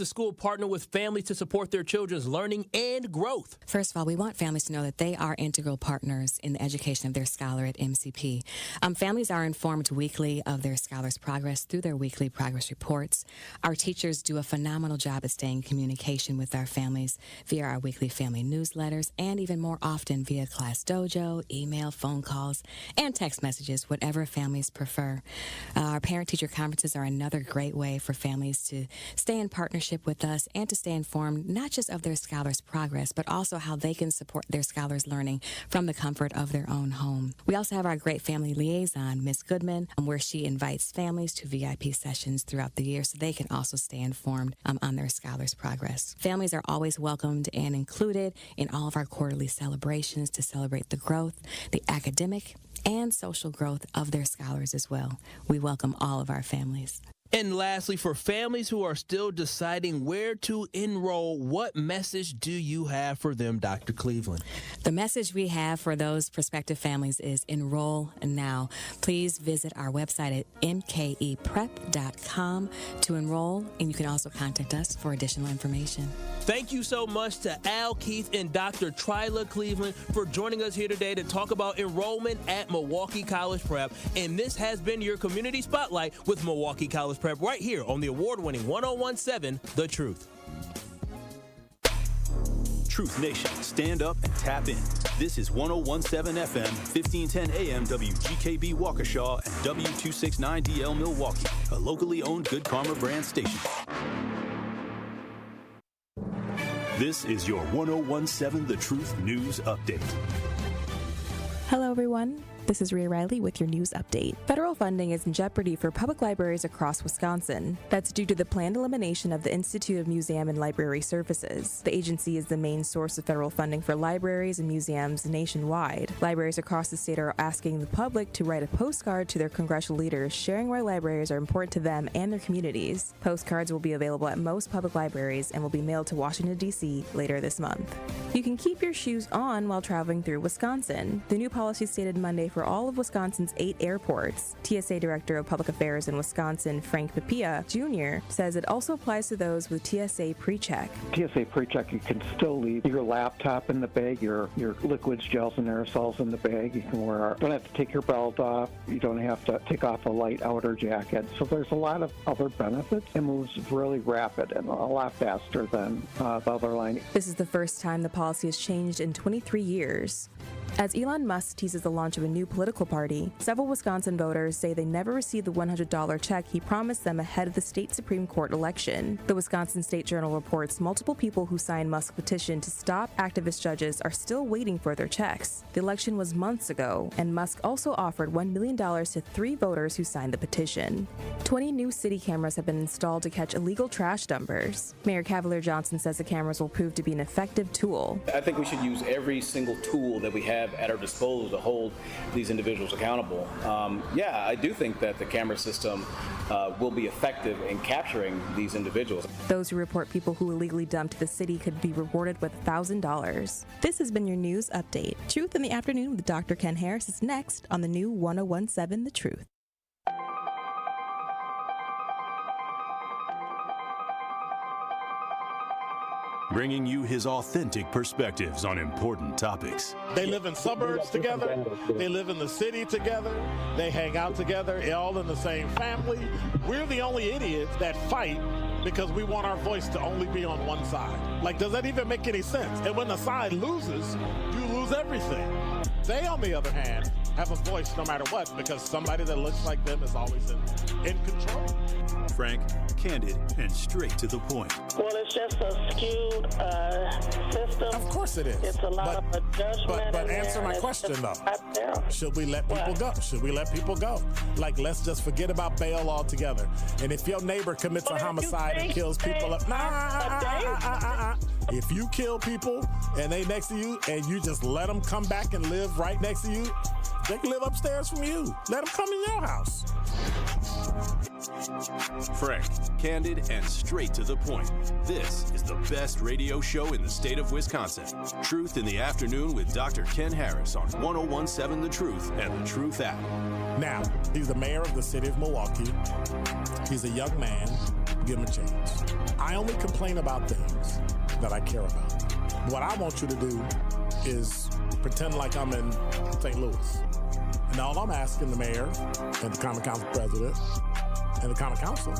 the school partner with families to support their children's learning and growth? First of all, we want families to know that they are integral partners in the education of their scholar at MCP. Families are informed weekly of their scholar's progress through their weekly progress reports. Our teachers do a phenomenal job at staying in communication with our families via our weekly family newsletters and even more often via Class Dojo, email, phone calls, and text messages, whatever families prefer. Our parent-teacher conferences are another great way for families to stay in partnership with us and to stay informed not just of their scholar's progress, but also how they can support their scholar's learning from the comfort of their own home. We also have our great family liaison, Miss Goodman, where she invites families to VIP sessions throughout the year so they can also stay informed on their scholar's progress. Families are always welcomed and included in all of our quarterly celebrations to celebrate the growth, the academic, and social growth of their scholars as well. We welcome all of our families. And lastly, for families who are still deciding where to enroll, what message do you have for them, Dr. Cleveland? The message we have for those prospective families is enroll now. Please visit our website at mkeprep.com to enroll, and you can also contact us for additional information. Thank you so much to Al Keith and Dr. Tryla Cleveland for joining us here today to talk about enrollment at Milwaukee College Prep. And this has been your Community Spotlight with Milwaukee College Prep right here on the award-winning 1017 The Truth. Truth Nation, stand up and tap in. This is 1017 FM, 1510 AM WGKB Waukesha and W269DL Milwaukee, a locally owned Good Karma brand station. This is your 1017 The Truth News Update. Hello, everyone. This is Rhea Riley with your news update. Federal funding is in jeopardy for public libraries across Wisconsin. That's due to the planned elimination of the Institute of Museum and Library Services. The agency is the main source of federal funding for libraries and museums nationwide. Libraries across the state are asking the public to write a postcard to their congressional leaders sharing why libraries are important to them and their communities. Postcards will be available at most public libraries and will be mailed to Washington, D.C. later this month. You can keep your shoes on while traveling through Wisconsin. The new policy stated Monday for all of Wisconsin's 8 airports. TSA Director of Public Affairs in Wisconsin, Frank Papia Jr., says it also applies to those with TSA PreCheck. TSA PreCheck, you can still leave your laptop in the bag, your liquids, gels, and aerosols in the bag. You can don't have to take your belt off. You don't have to take off a light outer jacket. So there's a lot of other benefits. It moves really rapid and a lot faster than the other line. This is the first time the policy has changed in 23 years. As Elon Musk teases the launch of a new political party, several Wisconsin voters say they never received the $100 check he promised them ahead of the state Supreme Court election. The Wisconsin State Journal reports multiple people who signed Musk's petition to stop activist judges are still waiting for their checks. The election was months ago, and Musk also offered $1 million to 3 voters who signed the petition. 20 new city cameras have been installed to catch illegal trash dumpers. Mayor Cavalier Johnson says the cameras will prove to be an effective tool. I think we should use every single tool that we have at our disposal to hold these individuals accountable. I do think that the camera system will be effective in capturing these individuals. Those who report people who illegally dumped the city could be rewarded with $1,000. This has been your news update. Truth in the Afternoon with Dr. Ken Harris is next on the new 1017 The Truth. Bringing you his authentic perspectives on important topics. They live in suburbs together. They live in the city together. They hang out together, all in the same family. We're the only idiots that fight because we want our voice to only be on one side. Like, does that even make any sense? And when the side loses, you lose everything. They, on the other hand, have a voice no matter what because somebody that looks like them is always in control. Frank, candid, and straight to the point. Well, it's just a skewed system. Of course it is. It's a lot of adjustment. But answer my question, though. Should we let people go? Should we let people go? Like, let's just forget about bail altogether. And if your neighbor commits a homicide and kills people up, if you kill people and they next to you and you just let them come back and live right next to you, they can live upstairs from you. Let them come in your house. Frank, candid, and straight to the point. This is the best radio show in the state of Wisconsin. Truth in the Afternoon with Dr. Ken Harris on 1017 The Truth and The Truth app. Now, he's the mayor of the city of Milwaukee. He's a young man. give them a chance. I only complain about things that I care about. What I want you to do is pretend like I'm in St. Louis. And all I'm asking the mayor and the Common Council president and the Common Council,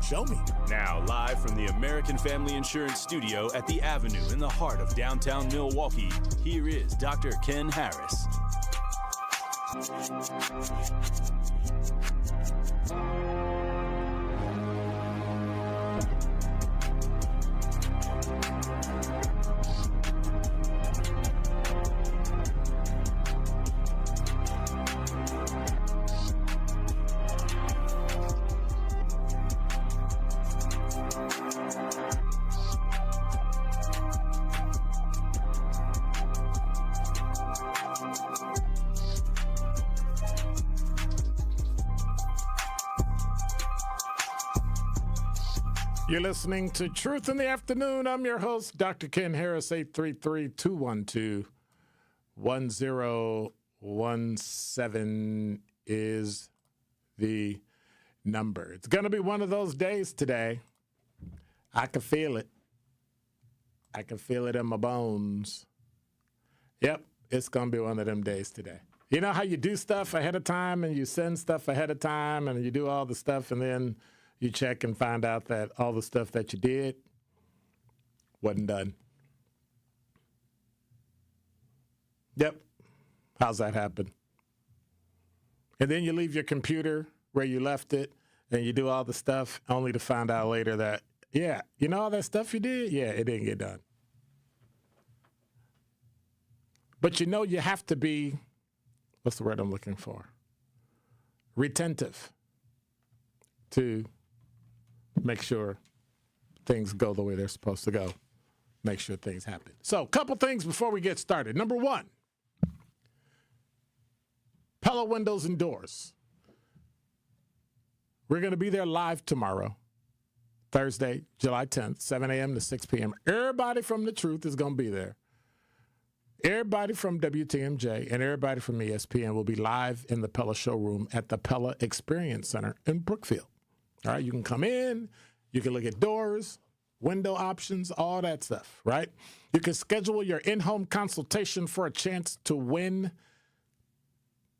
show me. Now, live from the American Family Insurance Studio at the Avenue in the heart of downtown Milwaukee, here is Dr. Ken Harris. You're listening to Truth in the Afternoon. I'm your host, Dr. Ken Harris. 833-212-1017 is the number. It's going to be one of those days today. I can feel it. I can feel it in my bones. Yep, it's going to be one of them days today. You know how you do stuff ahead of time and you send stuff ahead of time and you do all the stuff and then you check and find out that all the stuff that you did wasn't done. Yep. How's that happen? And then you leave your computer where you left it and you do all the stuff only to find out later that, yeah, you know all that stuff you did? Yeah, it didn't get done. But you know you have to be, what's the word I'm looking for? Retentive to make sure things go the way they're supposed to go. Make sure things happen. So, a couple things before we get started. Number one, Pella Windows and Doors. We're going to be there live tomorrow, Thursday, July 10th, 7 a.m. to 6 p.m. Everybody from The Truth is going to be there. Everybody from WTMJ and everybody from ESPN will be live in the Pella showroom at the Pella Experience Center in Brookfield. All right, you can come in, you can look at doors, window options, all that stuff, right? You can schedule your in-home consultation for a chance to win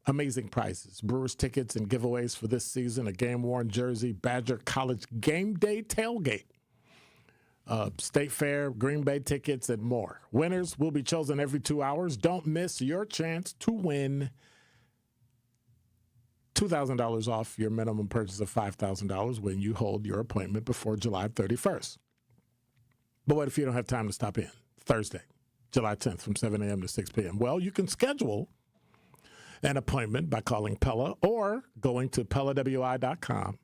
amazing prizes, Brewers tickets and giveaways for this season, a game-worn jersey, Badger College game day tailgate, State Fair, Green Bay tickets, and more. Winners will be chosen every 2 hours. Don't miss your chance to win $2,000 off your minimum purchase of $5,000 when you hold your appointment before July 31st. But what if you don't have time to stop in? Thursday, July 10th from 7 a.m. to 6 p.m. Well, you can schedule an appointment by calling Pella or going to PellaWI.com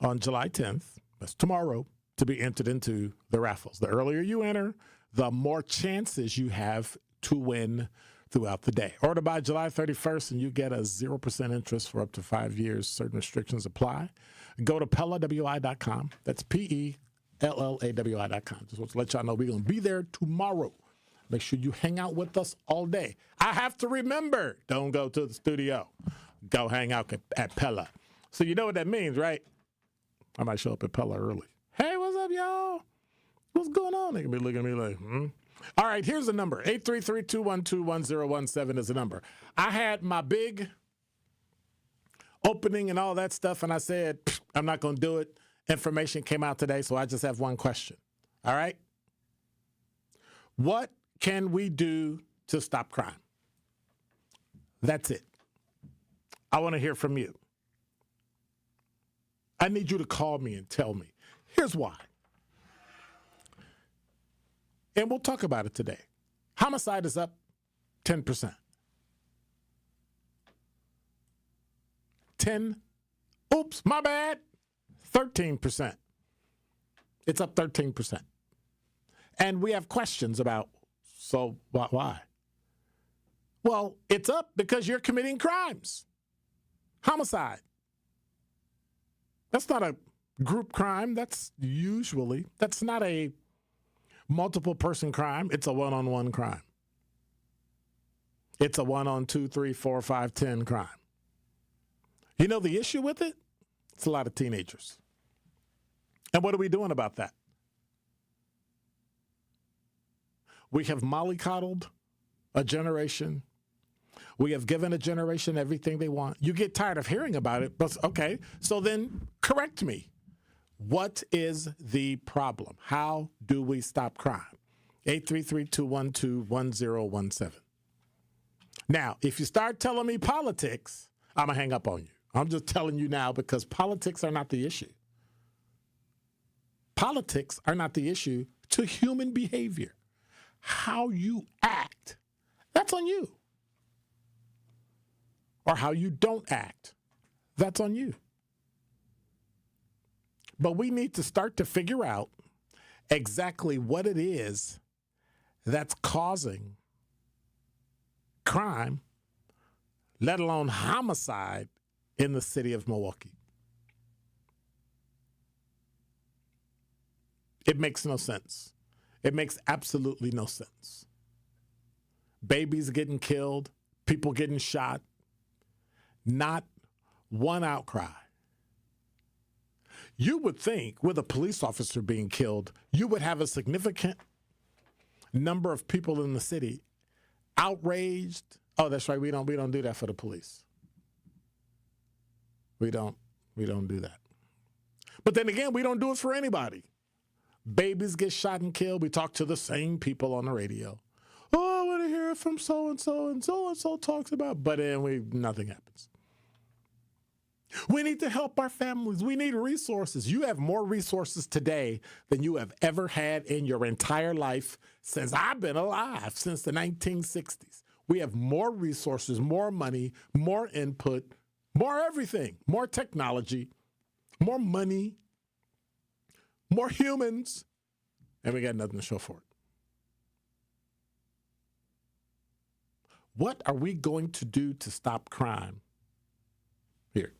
on July 10th, that's tomorrow, to be entered into the raffles. The earlier you enter, the more chances you have to win throughout the day. Order by July 31st and you get a 0% interest for up to 5 years. Certain restrictions apply. Go to PellaWI.com. That's PellaWI.com. Just want to let y'all know we're going to be there tomorrow. Make sure you hang out with us all day. I have to remember, don't go to the studio. Go hang out at Pella. So you know what that means, right? I might show up at Pella early. Hey, what's up, y'all? What's going on? They can be looking at me like, All right, here's the number. 833-212-1017 is the number. I had my big opening and all that stuff, and I said, I'm not going to do it. Information came out today, so I just have one question. All right? What can we do to stop crime? That's it. I want to hear from you. I need you to call me and tell me. Here's why. And we'll talk about it today. Homicide is up 10%. 13%. It's up 13%. And we have questions about, so why? Well, it's up because you're committing crimes. Homicide. That's not a group crime. That's not a multiple person crime. It's a one-on-one crime. It's a 1 on 2, 3, 4, 5, 10 crime. You know the issue with it? It's a lot of teenagers. And what are we doing about that? We have mollycoddled a generation. We have given a generation everything they want. You get tired of hearing about it, but okay, so then correct me. What is the problem? How do we stop crime? 833-212-1017. Now, if you start telling me politics, I'm going to hang up on you. I'm just telling you now because politics are not the issue. Politics are not the issue to human behavior. How you act, that's on you. Or how you don't act, that's on you. But we need to start to figure out exactly what it is that's causing crime, let alone homicide, in the city of Milwaukee. It makes no sense. It makes absolutely no sense. Babies getting killed, people getting shot, not one outcry. You would think with a police officer being killed, you would have a significant number of people in the city outraged. Oh, that's right. We don't do that for the police. We don't do that. But then again, we don't do it for anybody. Babies get shot and killed. We talk to the same people on the radio. Oh, I want to hear from so-and-so, and so-and-so talks about, but then nothing happens. We need to help our families. We need resources. You have more resources today than you have ever had in your entire life since I've been alive, since the 1960s. We have more resources, more money, more input, more everything, more technology, more money, more humans, and we got nothing to show for it. What are we going to do to stop crime here?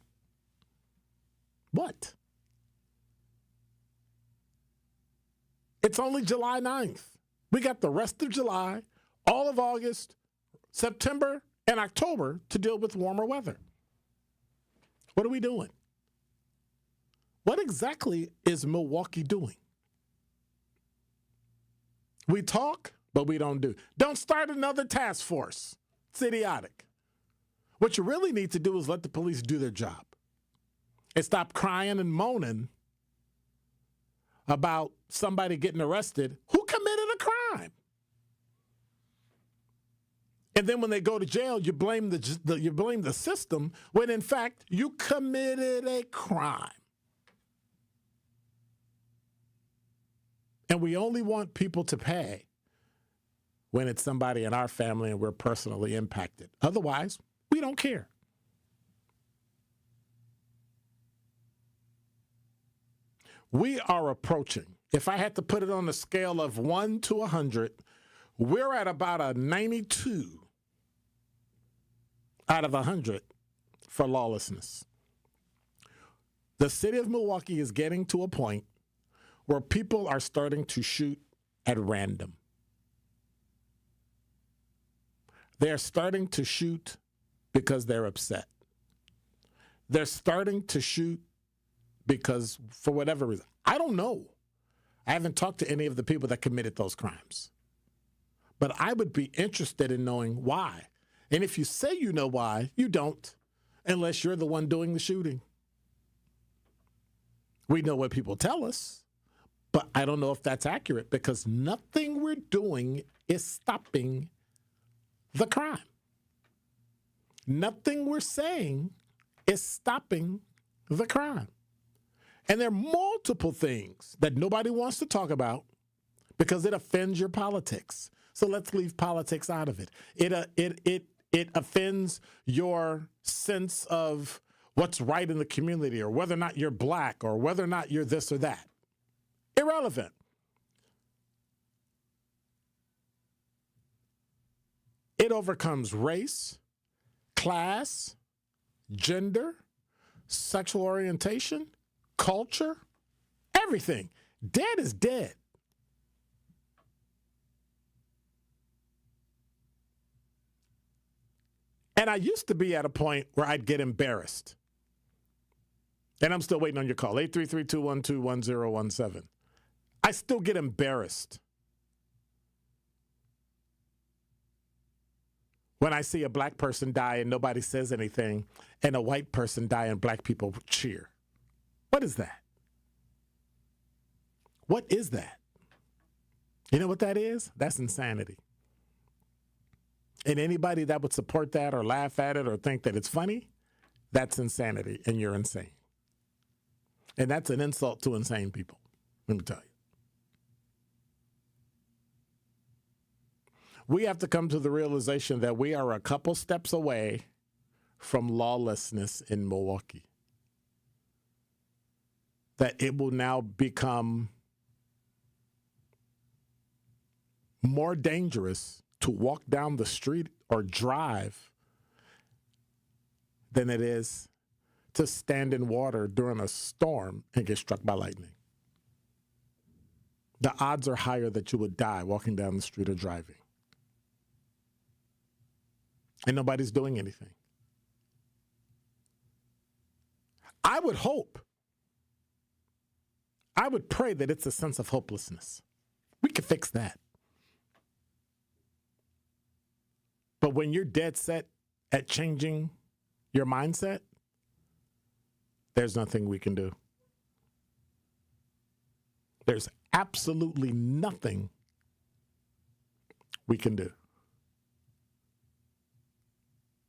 What? It's only July 9th. We got the rest of July, all of August, September, and October to deal with warmer weather. What are we doing? What exactly is Milwaukee doing? We talk, but we don't do. Don't start another task force. It's idiotic. What you really need to do is let the police do their job and stop crying and moaning about somebody getting arrested who committed a crime. And then when they go to jail, you blame the system when in fact you committed a crime. And we only want people to pay when it's somebody in our family and we're personally impacted. Otherwise, we don't care. We are approaching, if I had to put it on a scale of 1 to 100, we're at about a 92 out of 100 for lawlessness. The city of Milwaukee is getting to a point where people are starting to shoot at random. They're starting to shoot because they're upset. They're starting to shoot because, for whatever reason, I don't know. I haven't talked to any of the people that committed those crimes. But I would be interested in knowing why. And if you say you know why, you don't, unless you're the one doing the shooting. We know what people tell us, but I don't know if that's accurate because nothing we're doing is stopping the crime. Nothing we're saying is stopping the crime. And there are multiple things that nobody wants to talk about because it offends your politics. So let's leave politics out of it. It offends your sense of what's right in the community or whether or not you're black or whether or not you're this or that. Irrelevant. It overcomes race, class, gender, sexual orientation, culture, everything. Dead is dead. And I used to be at a point where I'd get embarrassed And I'm still waiting on your call, 833-212-1017. I still get embarrassed when I see a black person die and nobody says anything, and a white person die and black people cheer. What is that? What is that? You know what that is? That's insanity. And anybody that would support that or laugh at it or think that it's funny, that's insanity, and you're insane. And that's an insult to insane people, let me tell you. We have to come to the realization that we are a couple steps away from lawlessness in Milwaukee. That it will now become more dangerous to walk down the street or drive than it is to stand in water during a storm and get struck by lightning. The odds are higher that you would die walking down the street or driving. And nobody's doing anything. I would pray that it's a sense of hopelessness. We could fix that. But when you're dead set at changing your mindset, there's nothing we can do. There's absolutely nothing we can do.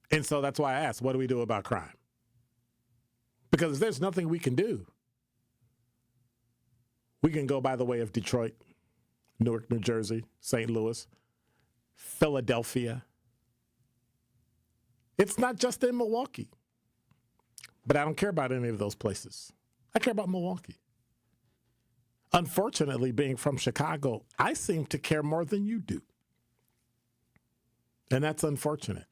And so that's why I asked, what do we do about crime? Because if there's nothing we can do, we can go by the way of Detroit, Newark, New Jersey, St. Louis, Philadelphia. It's not just in Milwaukee. But I don't care about any of those places. I care about Milwaukee. Unfortunately, being from Chicago, I seem to care more than you do. And that's unfortunate.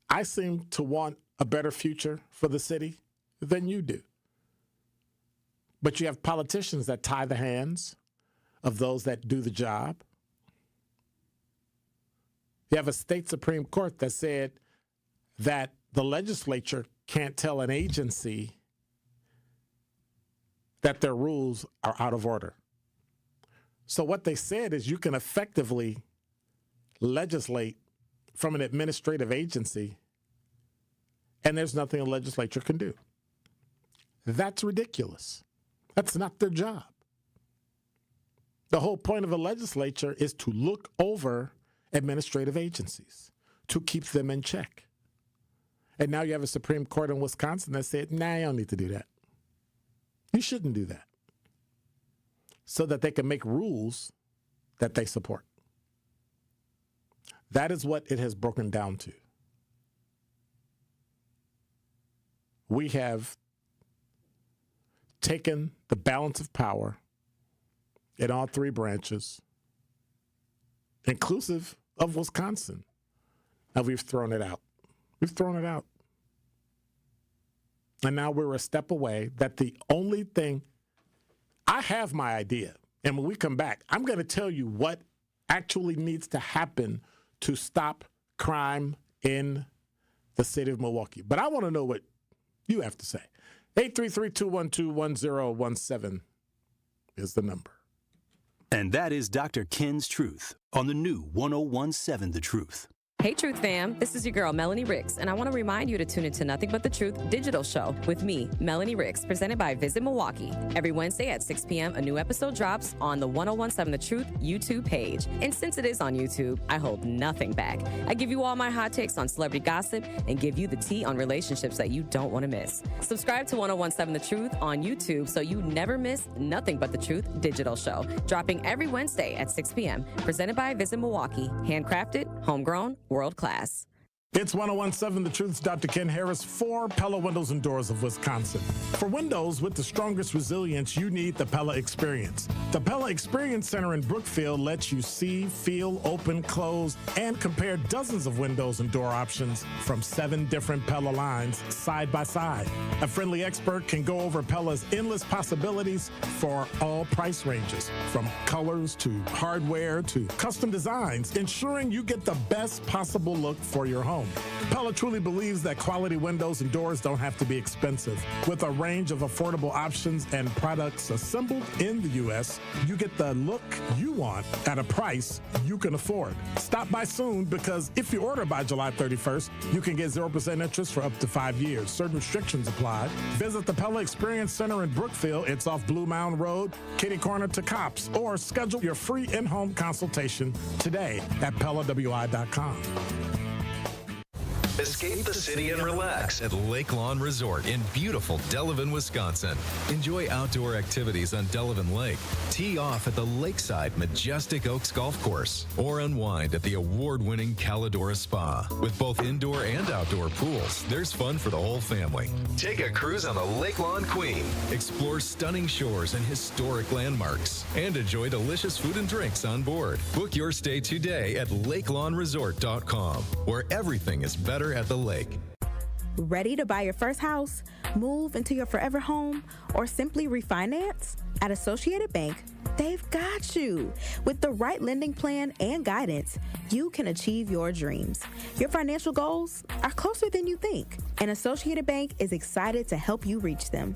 I seem to want a better future for the city than you do. But you have politicians that tie the hands of those that do the job. You have a state Supreme Court that said that the legislature can't tell an agency that their rules are out of order. So what they said is you can effectively legislate from an administrative agency, and there's nothing a legislature can do. That's ridiculous. That's not their job. The whole point of a legislature is to look over administrative agencies, to keep them in check. And now you have a Supreme Court in Wisconsin that said, nah, you don't need to do that. You shouldn't do that. So that they can make rules that they support. That is what it has broken down to. We have taken the balance of power in all three branches, inclusive of Wisconsin, and we've thrown it out. We've thrown it out. And now we're a step away that the only thing, I have my idea, and when we come back, I'm going to tell you what actually needs to happen to stop crime in the city of Milwaukee. But I want to know what you have to say. 833-212-1017 is the number. And that is Dr. Ken's Truth on the new 1017 The Truth. Hey, Truth fam, this is your girl, Melanie Ricks, and I want to remind you to tune into Nothing But the Truth digital show with me, Melanie Ricks, presented by Visit Milwaukee. Every Wednesday at 6 p.m., a new episode drops on the 1017 The Truth YouTube page. And since it is on YouTube, I hold nothing back. I give you all my hot takes on celebrity gossip and give you the tea on relationships that you don't want to miss. Subscribe to 1017 The Truth on YouTube so you never miss Nothing But the Truth digital show, dropping every Wednesday at 6 p.m., presented by Visit Milwaukee. Handcrafted, homegrown, world class. It's 1017 The Truth's Dr. Ken Harris for Pella Windows and Doors of Wisconsin. For windows with the strongest resilience, you need the Pella Experience. The Pella Experience Center in Brookfield lets you see, feel, open, close, and compare dozens of windows and door options from 7 different Pella lines side by side. A friendly expert can go over Pella's endless possibilities for all price ranges, from colors to hardware to custom designs, ensuring you get the best possible look for your home. home. Pella truly believes that quality windows and doors don't have to be expensive. With a range of affordable options and products assembled in the U.S., you get the look you want at a price you can afford. Stop by soon, because if you order by July 31st, you can get 0% interest for up to 5 years. Certain restrictions apply. Visit the Pella Experience Center in Brookfield. It's off Blue Mound Road, kitty corner to Cops. Or schedule your free in-home consultation today at PellaWI.com. Escape the city and relax at Lake Lawn Resort in beautiful Delavan, Wisconsin. Enjoy outdoor activities on Delavan Lake. Tee off at the lakeside Majestic Oaks Golf Course, or unwind at the award-winning Calidora Spa. With both indoor and outdoor pools, there's fun for the whole family. Take a cruise on the Lake Lawn Queen. Explore stunning shores and historic landmarks, and enjoy delicious food and drinks on board. Book your stay today at lakelawnresort.com, where everything is better at the lake. Ready to buy your first house, move into your forever home, or simply refinance? At Associated Bank, they've got you. With the right lending plan and guidance, you can achieve your dreams. Your financial goals are closer than you think, and Associated Bank is excited to help you reach them.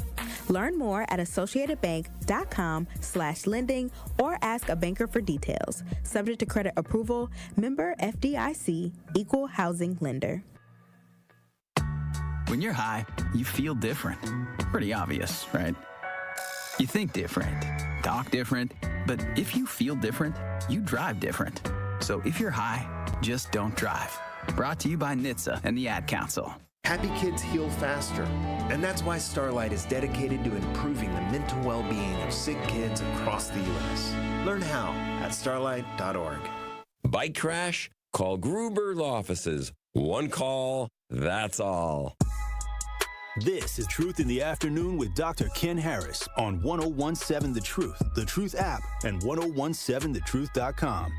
Learn more at associatedbank.com/lending or ask a banker for details. Subject to credit approval, member FDIC, equal housing lender. When you're high, you feel different. Pretty obvious, right? You think different, talk different, but if you feel different, you drive different. So if you're high, just don't drive. Brought to you by NHTSA and the Ad Council. Happy kids heal faster, and that's why Starlight is dedicated to improving the mental well-being of sick kids across the U.S. Learn how at starlight.org. Bike crash? Call Gruber Law Offices. One call, that's all. This is Truth in the Afternoon with Dr. Ken Harris on 1017 The Truth app, and 1017thetruth.com.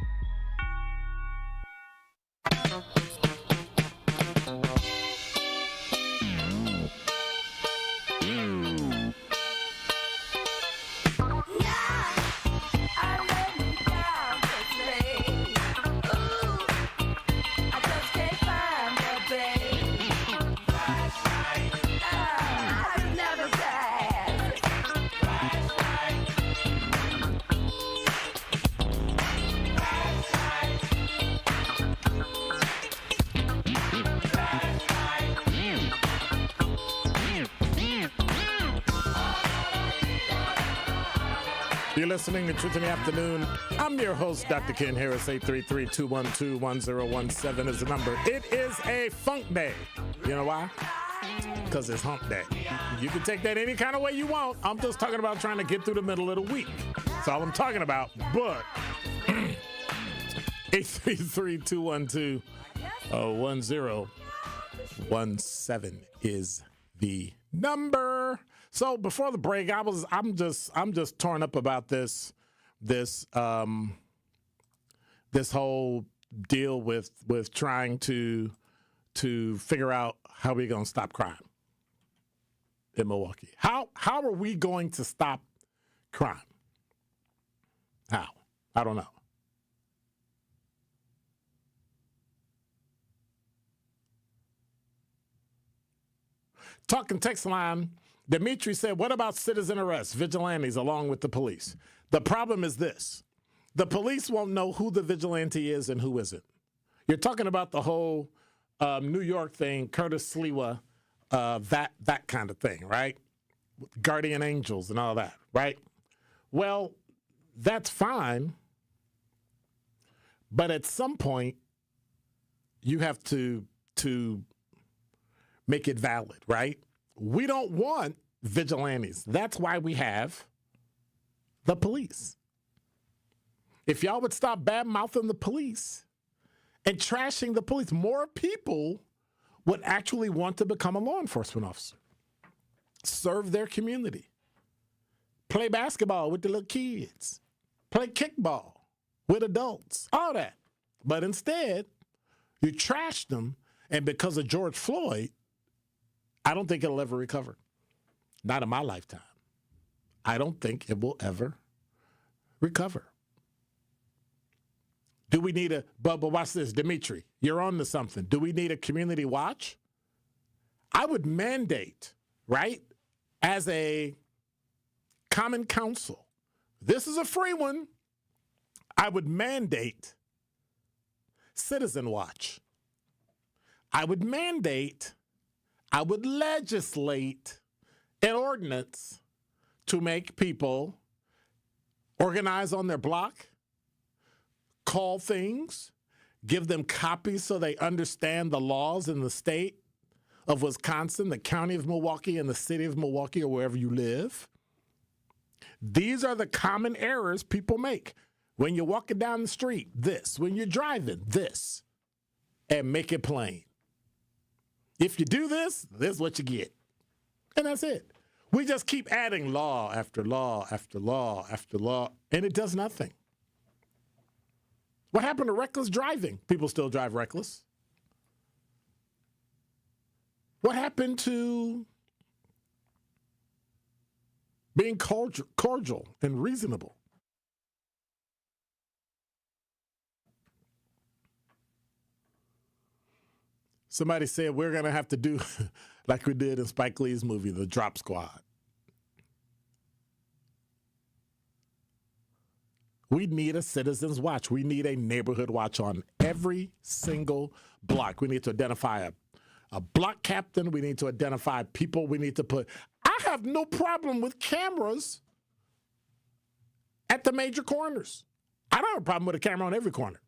You're listening to Truth in the Afternoon. I'm your host, Dr. Ken Harris. 833-212-1017 is the number. It is a funk day. You know why? Because it's hump day. You can take that any kind of way you want. I'm just talking about trying to get through the middle of the week. That's all I'm talking about. But 833-212-1017 is the number. So before the break, I'm just torn up about this whole deal with trying to figure out how we're going to stop crime in Milwaukee. How are we going to stop crime? How? I don't know. Talking text line. Dimitri said, what about citizen arrests, vigilantes along with the police? The problem is this. The police won't know who the vigilante is and who isn't. You're talking about the whole New York thing, Curtis Sliwa, that kind of thing, right? Guardian angels and all that, right? Well, that's fine. But at some point, you have to make it valid, right? We don't want vigilantes. That's why we have the police. If y'all would stop bad-mouthing the police and trashing the police, more people would actually want to become a law enforcement officer, serve their community, play basketball with the little kids, play kickball with adults, all that. But instead, you trash them, and because of George Floyd, I don't think it'll ever recover. Not in my lifetime. I don't think it will ever recover. Do we need but watch this, Dimitri, you're on to something. Do we need a community watch? I would mandate, right, as a common council, this is a free one, I would mandate citizen watch. I would legislate an ordinance to make people organize on their block, call things, give them copies so they understand the laws in the state of Wisconsin, the county of Milwaukee, and the city of Milwaukee, or wherever you live. These are the common errors people make. When you're walking down the street, this. When you're driving, this. And make it plain. If you do this, this is what you get. And that's it. We just keep adding law after law after law after law, and it does nothing. What happened to reckless driving? People still drive reckless. What happened to being cordial and reasonable? Somebody said we're going to have to do like we did in Spike Lee's movie, The Drop Squad. We need a citizen's watch. We need a neighborhood watch on every single block. We need to identify a block captain. We need to identify people. We need to put. I have no problem with cameras at the major corners. I don't have a problem with a camera on every corner.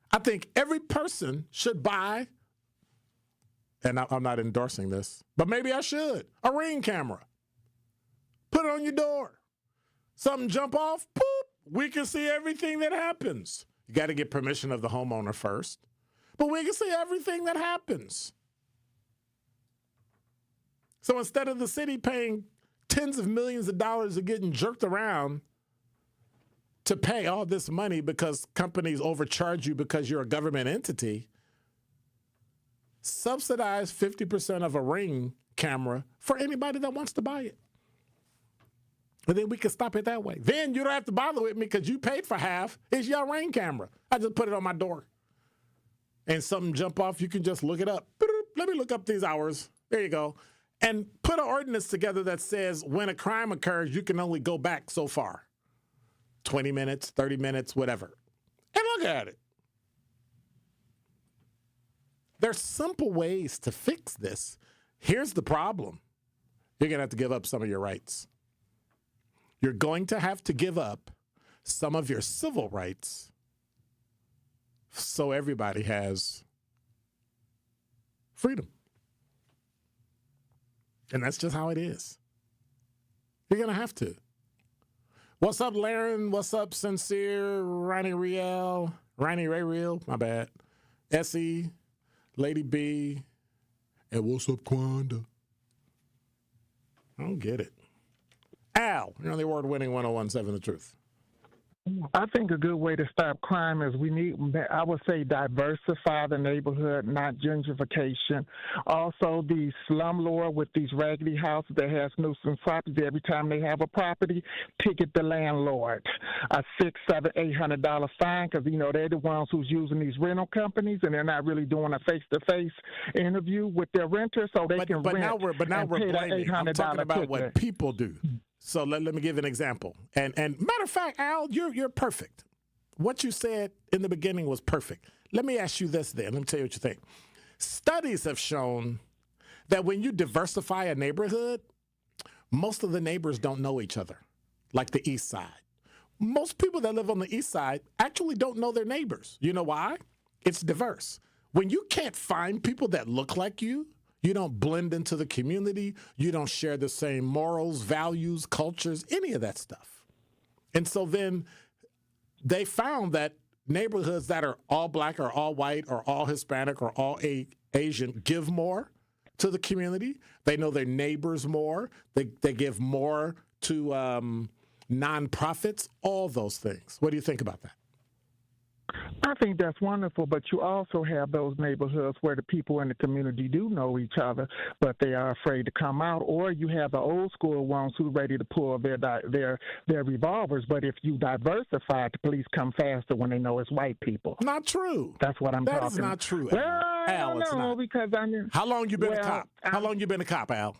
I think every person should buy, and I'm not endorsing this, but maybe I should, a Ring camera. Put it on your door. Something jump off, boop, we can see everything that happens. You got to get permission of the homeowner first, but we can see everything that happens. So instead of the city paying tens of millions of dollars and getting jerked around to pay all this money because companies overcharge you because you're a government entity, subsidize 50% of a Ring camera for anybody that wants to buy it. And then we can stop it that way. Then you don't have to bother with me because you paid for half. It's your Ring camera. I just put it on my door. And something jump off, you can just look it up. Let me look up these hours. There you go. And put an ordinance together that says when a crime occurs, you can only go back so far. 20 minutes, 30 minutes, whatever. And look at it. There's simple ways to fix this. Here's the problem. You're going to have to give up some of your rights. You're going to have to give up some of your civil rights so everybody has freedom. And that's just how it is. You're going to have to. What's up, Laren? What's up, Sincere? Ronnie Riel? Ronnie Ray Real? My bad. Essie, Lady B, and what's up, Quanda? I don't get it. Al, you're on the award-winning 1017 The Truth. I think a good way to stop crime is we need, I would say, diversify the neighborhood, not gentrification. Also, the slumlord with these raggedy houses that has nuisance properties, every time they have a property, ticket the landlord. A $600, $700, $800 fine because, you know, they're the ones who's using these rental companies and they're not really doing a face-to-face interview with their renters so they can rent. Now we're blaming. I'm talking about ticket. what people do. So let me give an example. And matter of fact, Al, you're perfect. What you said in the beginning was perfect. Let me ask you this then. Let me tell you what you think. Studies have shown that when you diversify a neighborhood, most of the neighbors don't know each other, like the East Side. Most people that live on the East Side actually don't know their neighbors. You know why? It's diverse. When you can't find people that look like you don't blend into the community, you don't share the same morals, values, cultures, any of that stuff. And so then they found that neighborhoods that are all black or all white or all Hispanic or all Asian give more to the community. They know their neighbors more. They give more to nonprofits, all those things. What do you think about that? I think that's wonderful, but you also have those neighborhoods where the people in the community do know each other, but they are afraid to come out. Or you have the old school ones who are ready to pull their revolvers. But if you diversify, the police come faster when they know it's white people. Not true. That's what I'm talking about. That is not true. Well, Al, it's not. Because I mean, how long you been a cop? How long you been a cop, Al?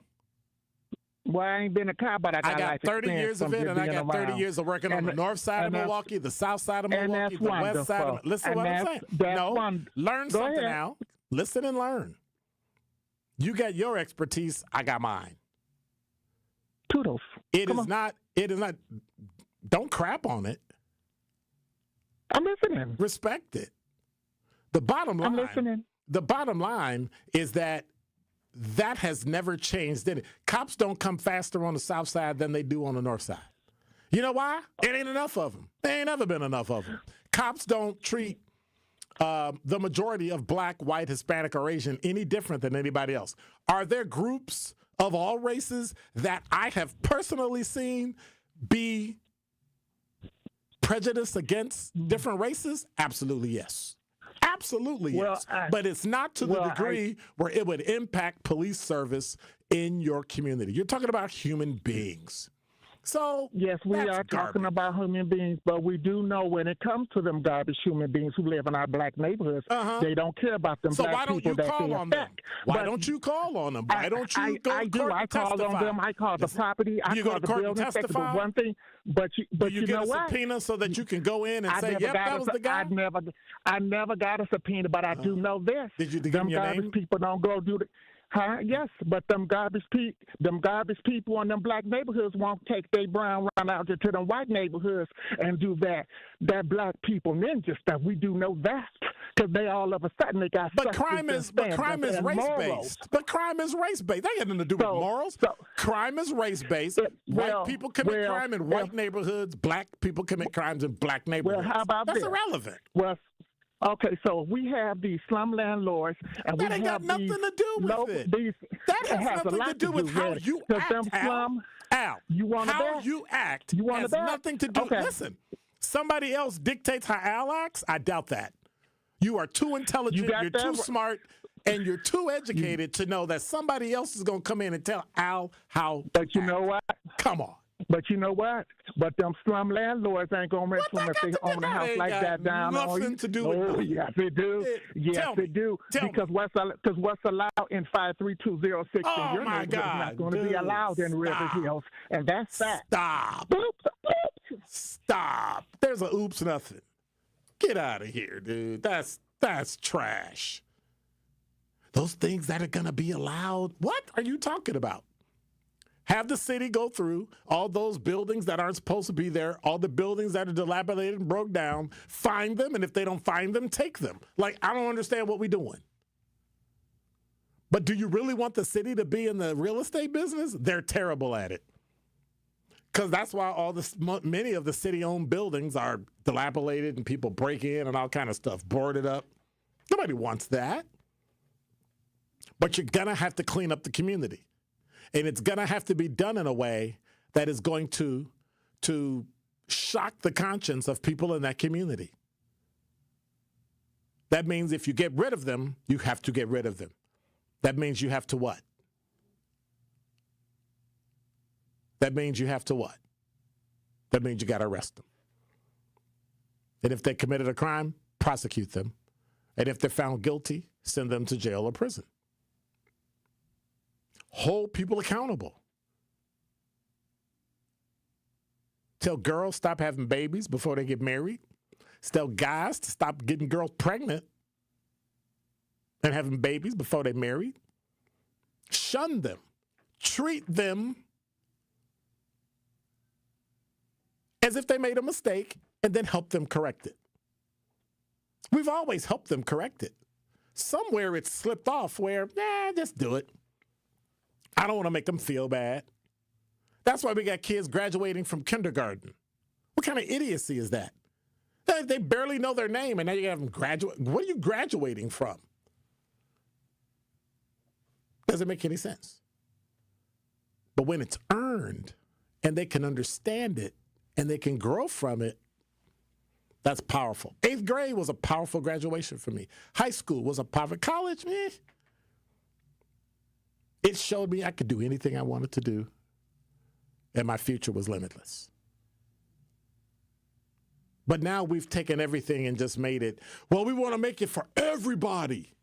Well, I ain't been a cop, but I got 30 years of it, and I got 30 years of working on the north side of Milwaukee, the south side of Milwaukee, the west side of Milwaukee. Listen to what I'm saying. No, learn something now. Listen and learn. You got your expertise, I got mine. Toodles. It is not, don't crap on it. I'm listening. Respect it. The bottom line. I'm listening. The bottom line is that has never changed, did it? Cops don't come faster on the south side than they do on the north side. You know why? It ain't enough of them. There ain't ever been enough of them. Cops don't treat the majority of black, white, Hispanic, or Asian any different than anybody else. Are there groups of all races that I have personally seen be prejudiced against different races? Absolutely yes. Absolutely, yes. But it's not to the degree where it would impact police service in your community. You're talking about human beings. So yes, we are talking about human beings, but we do know when it comes to them garbage human beings who live in our black neighborhoods, they don't care about them black people that they affect. So why don't you call on them? Why don't you call on them? Why don't you go to court and testify? I call on them. I call the property. I call the building inspector. But one thing, but you know what? You get a subpoena so that you can go in and say, yep, that was the guy? I never got a subpoena, but I do know this. Did you give them your name? People don't go do the... Huh? Yes, but them garbage people in them black neighborhoods won't take their brown run out to them white neighborhoods and do that black people ninja stuff. We do know that because they all of a sudden they got. But crime is race based. But crime is race based. That got nothing to do with morals. Crime is race based. White people commit crime in white neighborhoods. Black people commit crimes in black neighborhoods. Well, how about that's irrelevant. Well. Okay, so we have these slum landlords, and that ain't got nothing to do with it. That has nothing to do with how you act, Al. How you act has nothing to do. Okay. Listen, somebody else dictates how Al acts? I doubt that. You are too intelligent, you're too smart, and you're too educated to know that somebody else is going to come in and tell Al how to act. You know what? Come on. But you know what? But them slum landlords ain't gonna rent them if they own a house like that down on you. Nothing to do with that. Yes, they do. Yes, they do. Because what's allowed in 53206 in your neighborhood is not going to be allowed in River Hills, and that's that. Stop. There's a oops nothing. Get out of here, dude. That's trash. Those things that are gonna be allowed. What are you talking about? Have the city go through all those buildings that aren't supposed to be there, all the buildings that are dilapidated and broke down, find them, and if they don't find them, take them. Like, I don't understand what we're doing. But do you really want the city to be in the real estate business? They're terrible at it. Because that's why many of the city-owned buildings are dilapidated and people break in and all kind of stuff, boarded up. Nobody wants that. But you're going to have to clean up the community. And it's going to have to be done in a way that is going to shock the conscience of people in that community. That means if you get rid of them, you have to get rid of them. That means you have to what? That means you have to what? That means you got to arrest them. And if they committed a crime, prosecute them. And if they're found guilty, send them to jail or prison. Hold people accountable. Tell girls stop having babies before they get married. Tell guys to stop getting girls pregnant and having babies before they married. Shun them. Treat them as if they made a mistake and then help them correct it. We've always helped them correct it. Somewhere it's slipped off where, just do it. I don't want to make them feel bad. That's why we got kids graduating from kindergarten. What kind of idiocy is that? They barely know their name, and now you have them graduate. What are you graduating from? Doesn't make any sense. But when it's earned, and they can understand it, and they can grow from it, That's powerful. 8th grade was a powerful graduation for me. High school was a powerful. College, man. It showed me I could do anything I wanted to do, and my future was limitless. But now we've taken everything and just made it, well, we want to make it for everybody.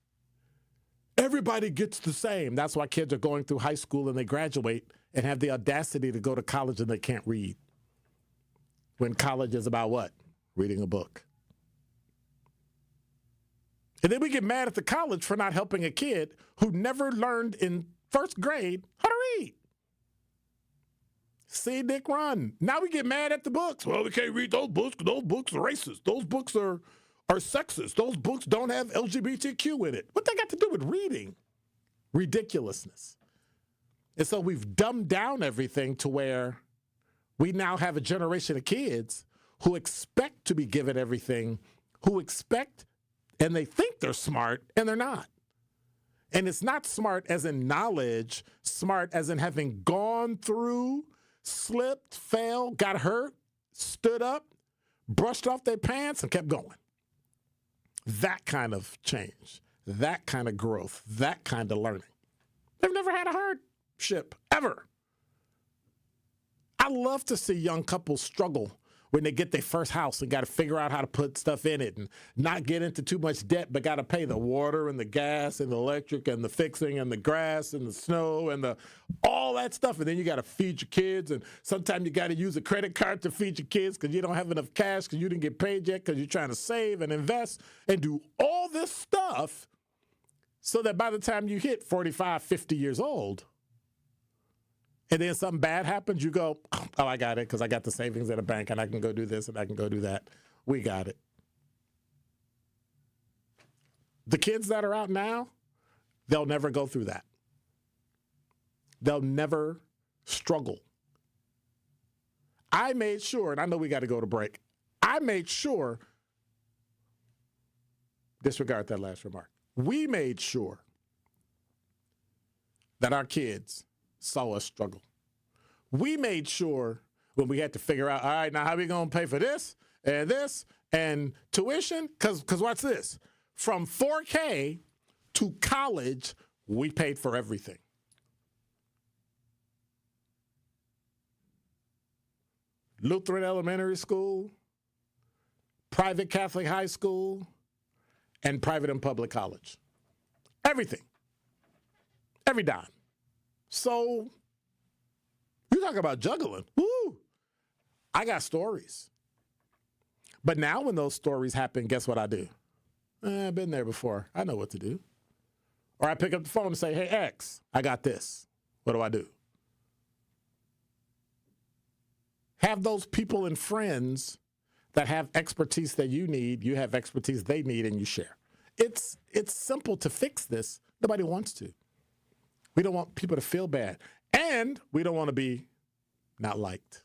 Everybody gets the same. That's why kids are going through high school and they graduate and have the audacity to go to college and they can't read. When college is about what? Reading a book. And then we get mad at the college for not helping a kid who never learned in 1st grade how to read. See, Dick, run. Now we get mad at the books. Well, we can't read those books because those books are racist. Those books are sexist. Those books don't have LGBTQ in it. What they got to do with reading? Ridiculousness. And so we've dumbed down everything to where we now have a generation of kids who expect to be given everything, who expect, and they think they're smart, and they're not. And it's not smart as in knowledge, smart as in having gone through, slipped, fell, got hurt, stood up, brushed off their pants, and kept going. That kind of change, that kind of growth, that kind of learning. They've never had a hardship, ever. I love to see young couples struggle when they get their first house and got to figure out how to put stuff in it and not get into too much debt, but got to pay the water and the gas and the electric and the fixing and the grass and the snow and all that stuff. And then you got to feed your kids. And sometimes you got to use a credit card to feed your kids because you don't have enough cash because you didn't get paid yet because you're trying to save and invest and do all this stuff so that by the time you hit 45, 50 years old, and then something bad happens, you go, oh, I got it because I got the savings at a bank and I can go do this and I can go do that. We got it. The kids that are out now, they'll never go through that. They'll never struggle. I made sure, and I know we got to go to break, I made sure, disregard that last remark, we made sure that our kids saw us struggle. We made sure when we had to figure out, all right, now how are we going to pay for this and tuition? Because watch this. From 4K to college, we paid for everything. Lutheran Elementary School, private Catholic high school, and private and public college. Everything. Every dime. So, you talk about juggling. Woo! I got stories. But now when those stories happen, guess what I do? I've been there before. I know what to do. Or I pick up the phone and say, hey, X, I got this. What do I do? Have those people and friends that have expertise that you need, you have expertise they need, and you share. It's simple to fix this. Nobody wants to. We don't want people to feel bad. And we don't want to be not liked.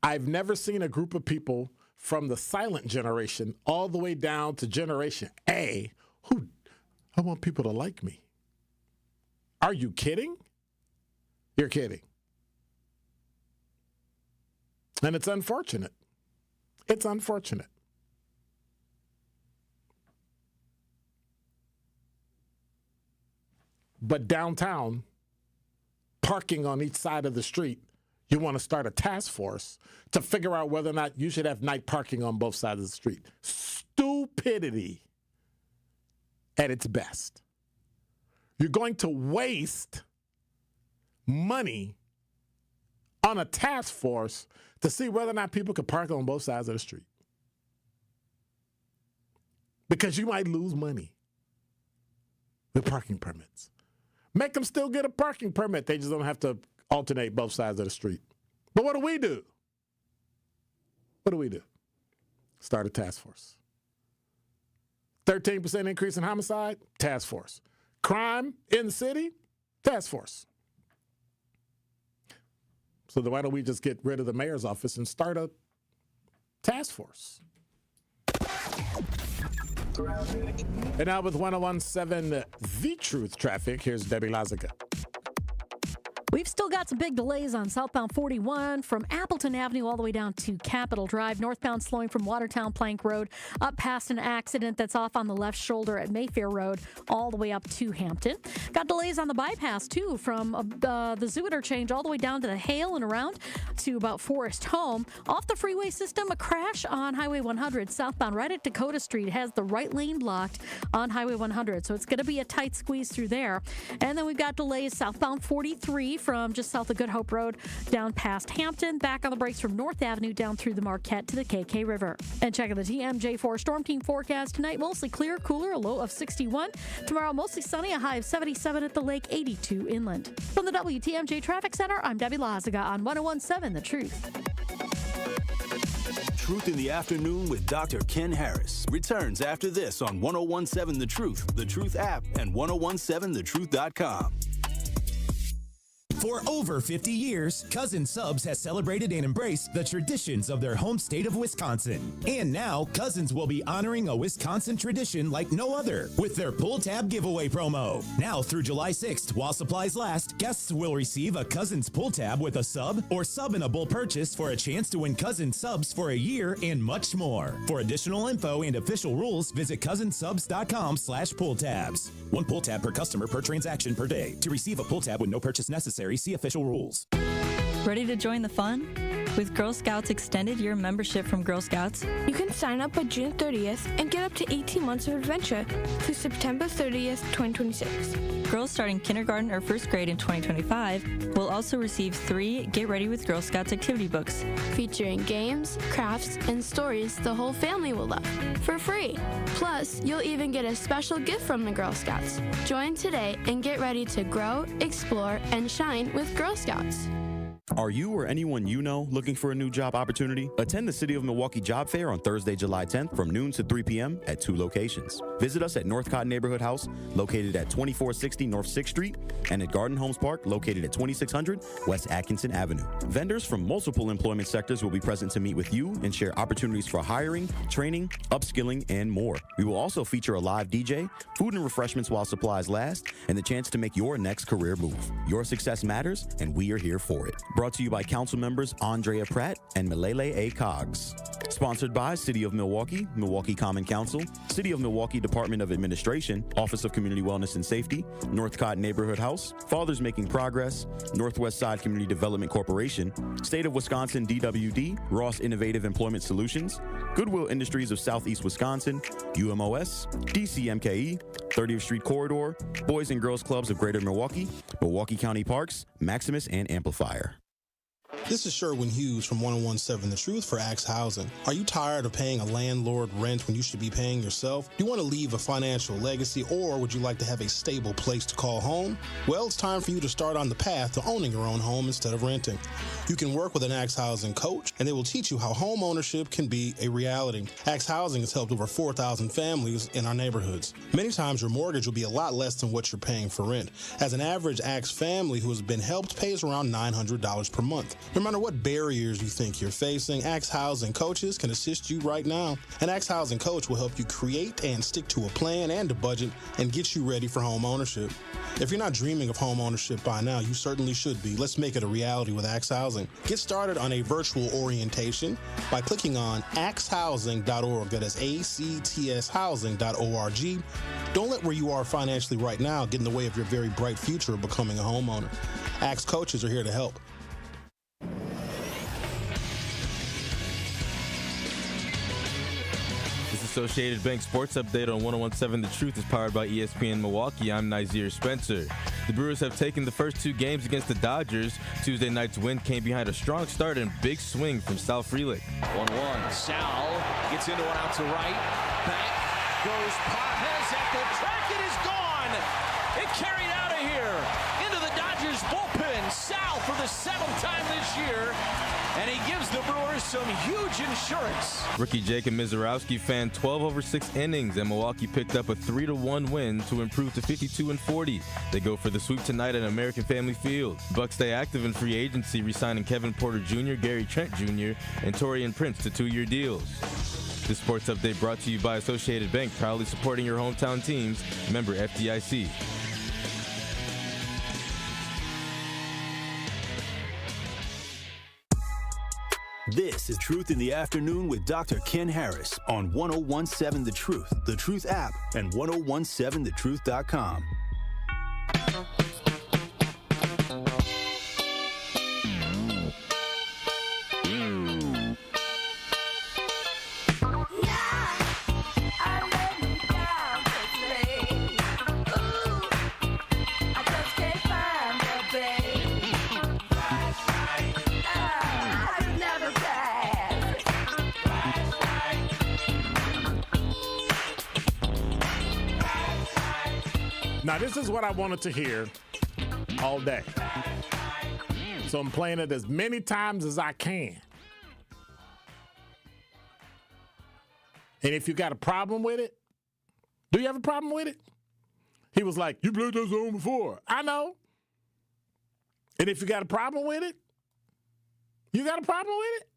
I've never seen a group of people from the silent generation all the way down to Generation A who, I want people to like me. Are you kidding? You're kidding. And it's unfortunate. It's unfortunate. But downtown, parking on each side of the street, you want to start a task force to figure out whether or not you should have night parking on both sides of the street. Stupidity at its best. You're going to waste money on a task force to see whether or not people can park on both sides of the street. Because you might lose money with parking permits. Make them still get a parking permit. They just don't have to alternate both sides of the street. But what do we do? What do we do? Start a task force. 13% increase in homicide? Task force. Crime in the city? Task force. So then why don't we just get rid of the mayor's office and start a task force? And now with 101.7 The Truth Traffic, here's Debbie Lazica. We've still got some big delays on southbound 41 from Appleton Avenue all the way down to Capitol Drive. Northbound slowing from Watertown Plank Road up past an accident that's off on the left shoulder at Mayfair Road all the way up to Hampton. Got delays on the bypass, too, from the Zoo interchange all the way down to the Hale and around to about Forest Home. Off the freeway system, a crash on Highway 100 southbound right at Dakota Street has the right lane blocked on Highway 100. So it's going to be a tight squeeze through there. And then we've got delays southbound 43 from just south of Good Hope Road down past Hampton, back on the brakes from North Avenue down through the Marquette to the KK River. And checking the TMJ4 Storm Team forecast tonight, mostly clear, cooler, a low of 61. Tomorrow, mostly sunny, a high of 77 at the lake, 82 inland. From the WTMJ Traffic Center, I'm Debbie Lazaga on 101.7 The Truth. Truth in the Afternoon with Dr. Ken Harris returns after this on 101.7 The Truth app, and 1017thetruth.com. For over 50 years, Cousin Subs has celebrated and embraced the traditions of their home state of Wisconsin. And now, Cousins will be honoring a Wisconsin tradition like no other with their Pull Tab giveaway promo. Now through July 6th, while supplies last, guests will receive a Cousins Pull Tab with a sub or sub-inable purchase for a chance to win Cousins Subs for a year and much more. For additional info and official rules, visit cousinsubs.com/pulltabs. One pull tab per customer per transaction per day. To receive a pull tab with no purchase necessary, see official rules. Ready to join the fun? With Girl Scouts extended year membership from Girl Scouts, you can sign up by June 30th and get up to 18 months of adventure through September 30th, 2026. Girls starting kindergarten or first grade in 2025 will also receive 3 Get Ready with Girl Scouts activity books featuring games, crafts, and stories the whole family will love for free. Plus, you'll even get a special gift from the Girl Scouts. Join today and get ready to grow, explore, and shine with Girl Scouts. Are you or anyone you know looking for a new job opportunity? Attend the City of Milwaukee Job Fair on Thursday, July 10th from noon to 3 p.m. at 2 locations. Visit us at Northcott Neighborhood House, located at 2460 North 6th Street, and at Garden Homes Park, located at 2600 West Atkinson Avenue. Vendors from multiple employment sectors will be present to meet with you and share opportunities for hiring, training, upskilling, and more. We will also feature a live DJ, food and refreshments while supplies last, and the chance to make your next career move. Your success matters, and we are here for it. Brought to you by Council members Andrea Pratt and Malele A. Coggs. Sponsored by City of Milwaukee, Milwaukee Common Council, City of Milwaukee Department of Administration, Office of Community Wellness and Safety, Northcott Neighborhood House, Fathers Making Progress, Northwest Side Community Development Corporation, State of Wisconsin DWD, Ross Innovative Employment Solutions, Goodwill Industries of Southeast Wisconsin, UMOS, DCMKE, 30th Street Corridor, Boys and Girls Clubs of Greater Milwaukee, Milwaukee County Parks, Maximus, and Amplifier. This is Sherwin Hughes from 1017 The Truth for Axe Housing. Are you tired of paying a landlord rent when you should be paying yourself? Do you want to leave a financial legacy, or would you like to have a stable place to call home? Well, it's time for you to start on the path to owning your own home instead of renting. You can work with an Axe Housing coach, and they will teach you how home ownership can be a reality. Axe Housing has helped over 4,000 families in our neighborhoods. Many times your mortgage will be a lot less than what you're paying for rent. As an average Axe family who has been helped pays around $900 per month. No matter what barriers you think you're facing, Axe Housing coaches can assist you right now. An Axe Housing coach will help you create and stick to a plan and a budget and get you ready for home ownership. If you're not dreaming of home ownership by now, you certainly should be. Let's make it a reality with Axe Housing. Get started on a virtual orientation by clicking on axehousing.org. That is ACTShousing.org. Don't let where you are financially right now get in the way of your very bright future of becoming a homeowner. Axe coaches are here to help. Associated Bank Sports Update on 101.7 The Truth is powered by ESPN Milwaukee. I'm Nazir Spencer. The Brewers have taken the first 2 games against the Dodgers. Tuesday night's win came behind a strong start and big swing from Sal Frelick. 1-1. Sal gets into one out to right. Back goes Pages at the track. It is gone. It carried out of here into the Dodgers bullpen. Sal for the 7th time this year. And he gives the Brewers some huge insurance. Rookie Jacob Mizorowski fanned 12 over 6 innings, and Milwaukee picked up a 3-1 win to improve to 52-40. They go for the sweep tonight at American Family Field. Bucks stay active in free agency, re-signing Kevin Porter Jr., Gary Trent Jr., and Torian Prince to 2-year deals. This sports update brought to you by Associated Bank, proudly supporting your hometown teams. Member FDIC. This is Truth in the Afternoon with Dr. Ken Harris on 1017 The Truth app, and 1017thetruth.com. Now, this is what I wanted to hear all day. So I'm playing it as many times as I can. And if you got a problem with it, do you have a problem with it? He was like, you played that song before. I know. And if you got a problem with it, you got a problem with it?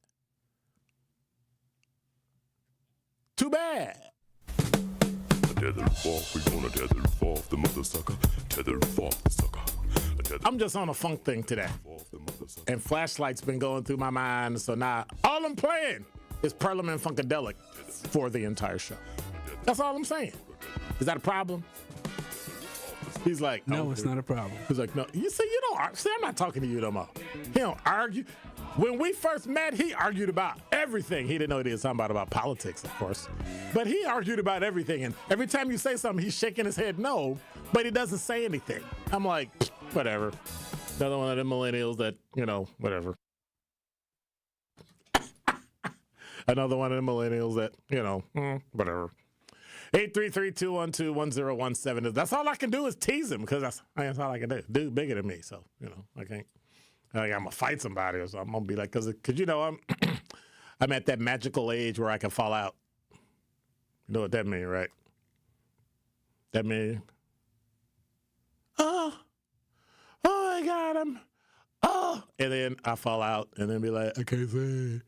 Too bad. Tether off, we gonna tether off the mother sucker. Tether off the sucker. I'm just on a funk thing today. And Flashlight's been going through my mind, so now all I'm playing is Parliament Funkadelic for the entire show. That's all I'm saying. Is that a problem? He's like, no, it's not a problem. He's like, no. You see, you don't. See, I'm not talking to you no more. He don't argue. When we first met, he argued about everything. He didn't know what he was talking about politics, of course. But he argued about everything. And every time you say something, he's shaking his head no, but he doesn't say anything. I'm like, whatever. Another one of them millennials that, whatever. Another one of them millennials that, whatever. 833-212-1017. That's all I can do is tease him because that's all I can do. Dude bigger than me, so, I can't. I'm going to fight somebody or something. I'm going to be like, because I'm at that magical age where I can fall out. You know what that means, right? That means, oh my God, and then I fall out and then be like, I can't say,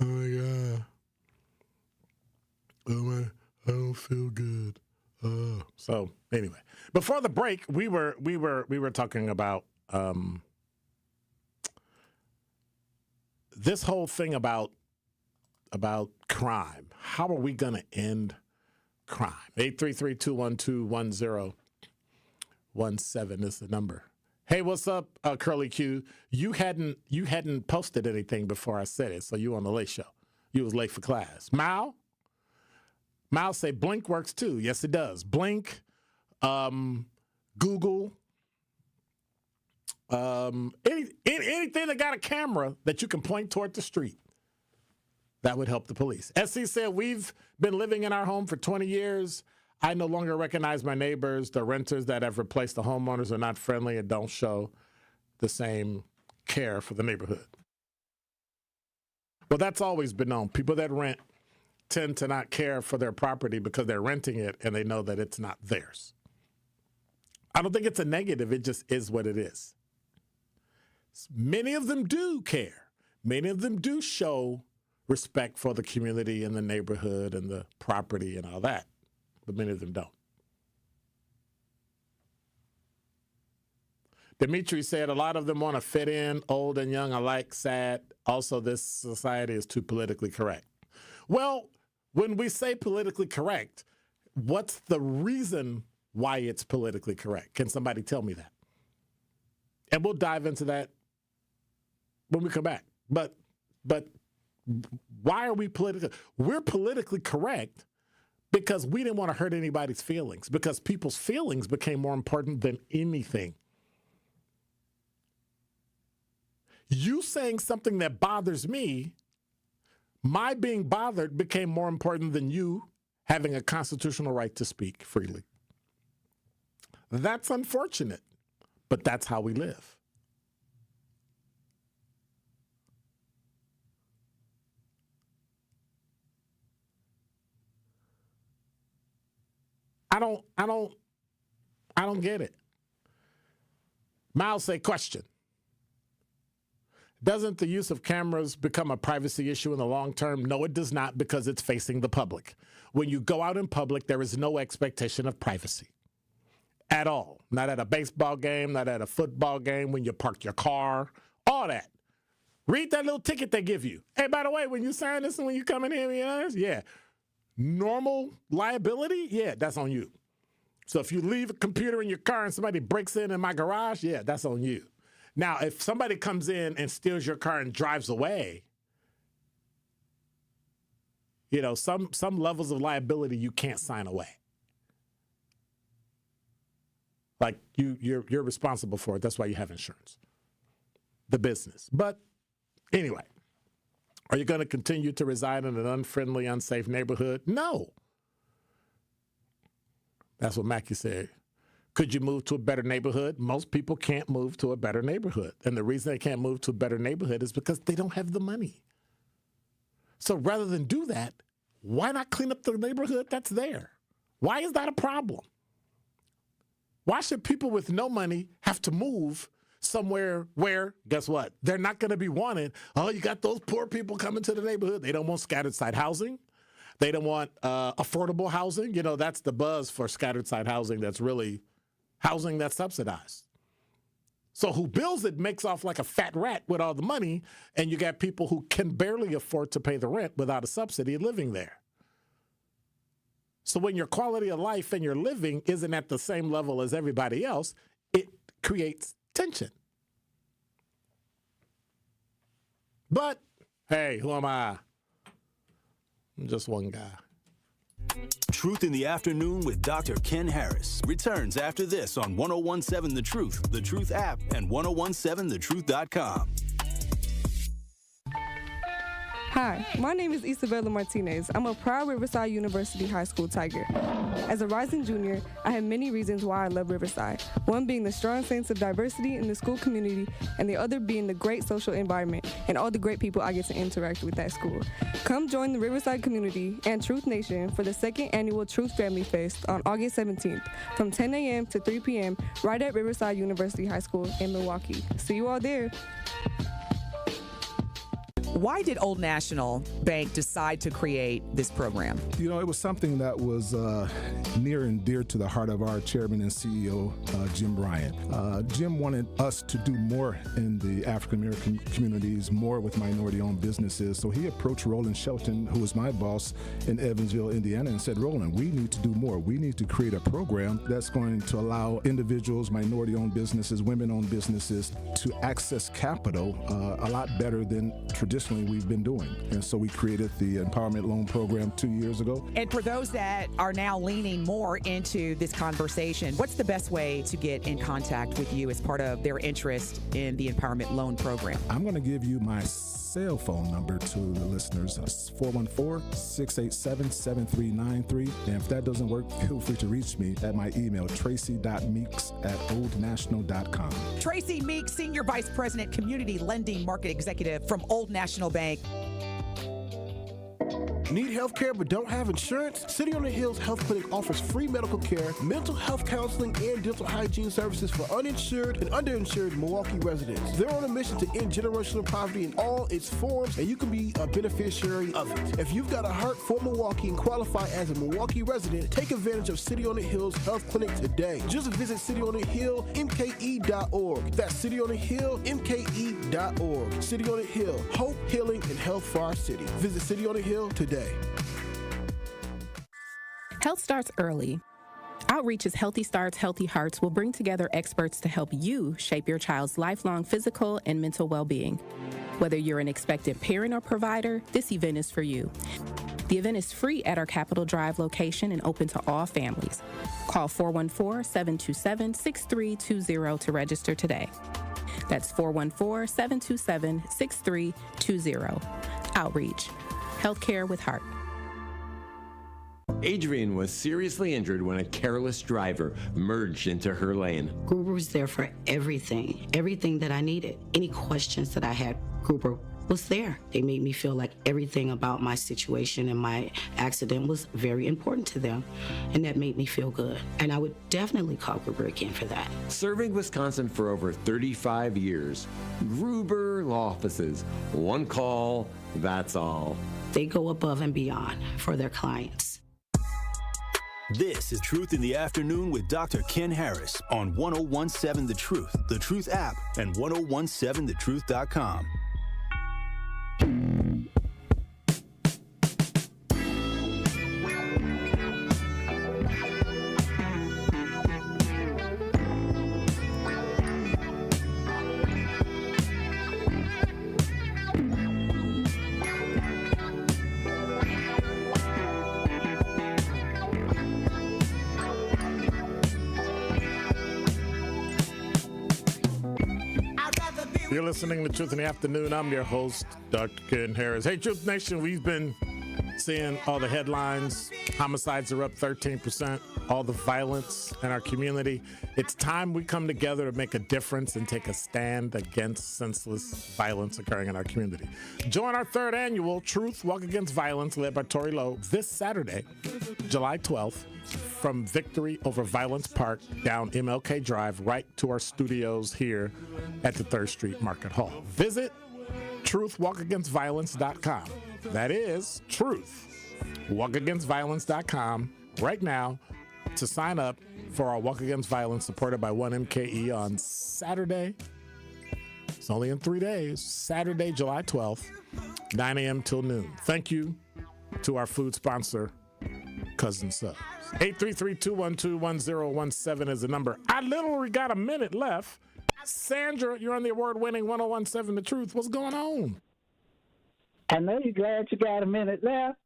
oh my God, I don't feel good. So anyway, before the break, we were talking about this whole thing about crime. How are we going to end crime? 833-212-1017 is the number. Hey, what's up, Curly Q? You hadn't posted anything before I said it, so you on the late show. You was late for class. Mal say Blink works too. Yes, it does. Blink, Google, anything that got a camera that you can point toward the street, that would help the police. SC said, we've been living in our home for 20 years. I no longer recognize my neighbors. The renters that have replaced the homeowners are not friendly and don't show the same care for the neighborhood. Well, that's always been known. People that rent tend to not care for their property because they're renting it and they know that it's not theirs. I don't think it's a negative. It just is what it is. Many of them do care. Many of them do show respect for the community and the neighborhood and the property and all that, but many of them don't. Dimitri said a lot of them want to fit in, old and young alike, sad. Also, this society is too politically correct. Well, when we say politically correct, what's the reason why it's politically correct? Can somebody tell me that? And we'll dive into that when we come back. But why are we politically? We're politically correct because we didn't want to hurt anybody's feelings, because people's feelings became more important than anything. You saying something that bothers me, my being bothered became more important than you having a constitutional right to speak freely. That's unfortunate, but that's how we live. I don't get it. Miles say, question. Doesn't the use of cameras become a privacy issue in the long term? No, it does not, because it's facing the public. When you go out in public, there is no expectation of privacy at all. Not at a baseball game, not at a football game, when you park your car, all that. Read that little ticket they give you. Hey, by the way, when you sign this and when you come in here, yeah, normal liability, yeah, that's on you. So if you leave a computer in your car and somebody breaks in my garage, yeah, that's on you. Now, if somebody comes in and steals your car and drives away, you know, some levels of liability you can't sign away. Like you're responsible for it. That's why you have insurance. The business. But anyway, are you going to continue to reside in an unfriendly, unsafe neighborhood? No. That's what Mackey said. Could you move to a better neighborhood? Most people can't move to a better neighborhood. And the reason they can't move to a better neighborhood is because they don't have the money. So rather than do that, why not clean up the neighborhood that's there? Why is that a problem? Why should people with no money have to move somewhere where, guess what? They're not going to be wanted. Oh, you got those poor people coming to the neighborhood. They don't want scattered site housing. They don't want affordable housing. You know, that's the buzz for scattered site housing. That's really housing that's subsidized. So who builds it makes off like a fat rat with all the money, and you got people who can barely afford to pay the rent without a subsidy living there. So when your quality of life and your living isn't at the same level as everybody else, it creates tension. But, hey, who am I? I'm just one guy. Truth in the Afternoon with Dr. Ken Harris returns after this on 1017 The Truth app, and 1017thetruth.com. Hi, my name is Isabella Martinez. I'm a proud Riverside University High School Tiger. As a rising junior, I have many reasons why I love Riverside. One being the strong sense of diversity in the school community, and the other being the great social environment and all the great people I get to interact with at school. Come join the Riverside community and Truth Nation for the second annual Truth Family Fest on August 17th from 10 a.m. to 3 p.m. right at Riverside University High School in Milwaukee. See you all there. Why did Old National Bank decide to create this program? You know, it was something that was near and dear to the heart of our chairman and CEO, Jim Bryant. Jim wanted us to do more in the African-American communities, more with minority-owned businesses. So he approached Roland Shelton, who was my boss in Evansville, Indiana, and said, Roland, we need to do more. We need to create a program that's going to allow individuals, minority-owned businesses, women-owned businesses to access capital a lot better than traditionally we've been doing. And so we created the Empowerment Loan Program 2 years ago. And for those that are now leaning more into this conversation, what's the best way to get in contact with you as part of their interest in the Empowerment Loan Program? I'm going to give you my cell phone number to the listeners. It's 414-687-7393. And if that doesn't work, feel free to reach me at my email, tracy.meeks@oldnational.com. Tracy Meeks, Senior Vice President, Community Lending Market Executive from Old National Bank. Need health care but don't have insurance? City on the Hills Health Clinic offers free medical care, mental health counseling, and dental hygiene services for uninsured and underinsured Milwaukee residents. They're on a mission to end generational poverty in all its forms, and you can be a beneficiary of it. If you've got a heart for Milwaukee and qualify as a Milwaukee resident, take advantage of City on the Hills Health Clinic today. Just visit cityonthehillmke.org. That's cityonthehillmke.org. City on the Hill, hope, healing, and health for our city. Visit City on the Hill today. Health starts early. Outreach's Healthy Starts, Healthy Hearts will bring together experts to help you shape your child's lifelong physical and mental well-being. Whether you're an expectant parent or provider, this event is for you. The event is free at our Capitol Drive location and open to all families. Call 414-727-6320 to register today. That's 414-727-6320. Outreach. Healthcare with Heart. Adrian was seriously injured when a careless driver merged into her lane. Gruber was there for everything that I needed. Any questions that I had, Gruber was there. They made me feel like everything about my situation and my accident was very important to them, and that made me feel good. And I would definitely call Gruber again for that. Serving Wisconsin for over 35 years, Gruber Law Offices. One call, that's all. They go above and beyond for their clients. This is Truth in the Afternoon with Dr. Ken Harris on 1017 The Truth app, and 1017thetruth.com. You're listening to Truth in the Afternoon. I'm your host, Dr. Ken Harris. Hey, Truth Nation, we've been seeing all the headlines. Homicides are up 13%. All the violence in our community. It's time we come together to make a difference and take a stand against senseless violence occurring in our community. Join our third annual Truth Walk Against Violence, led by Tori Lowe, this Saturday, July 12th, from Victory Over Violence Park down MLK Drive right to our studios here at the 3rd Street Market Hall. Visit truthwalkagainstviolence.com. That is truthwalkagainstviolence.com right now to sign up for our Walk Against Violence supported by 1MKE on Saturday. It's only in 3 days. Saturday, July 12th, 9 a.m. till noon. Thank you to our food sponsor, Cousin Subs. 833-212-1017 is the number. I literally got a minute left. Sandra, you're on the award-winning 1017 The Truth. What's going on? I know you're glad you got a minute left.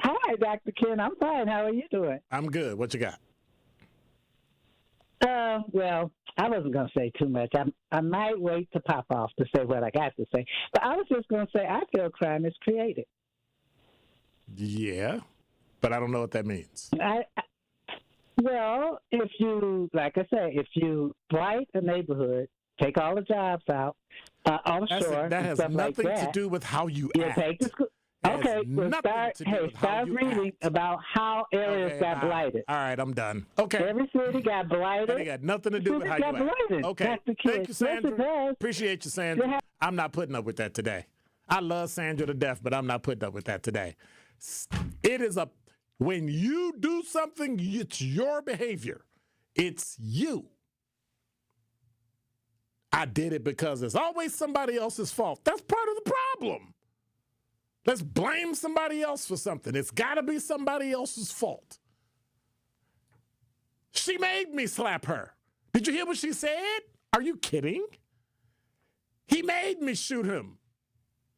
Hi, Dr. Ken. I'm fine. How are you doing? I'm good. What you got? Well, I wasn't going to say too much. I might wait to pop off to say what I got to say. But I was just going to say I feel crime is created. Yeah, but I don't know what that means. Well, if you, like I say, if you blight a neighborhood, take all the jobs out, offshore, that has nothing to do with how you act. Take the school. Okay, well, start reading about how areas got blighted. All right, I'm done. Okay. Every city got blighted. That ain't got nothing to do with how you act. Okay. Thank you, Sandra. Appreciate you, Sandra. I'm not putting up with that today. I love Sandra to death, but I'm not putting up with that today. It is when you do something, it's your behavior. It's you. I did it because it's always somebody else's fault. That's part of the problem. Let's blame somebody else for something. It's got to be somebody else's fault. She made me slap her. Did you hear what she said? Are you kidding? He made me shoot him.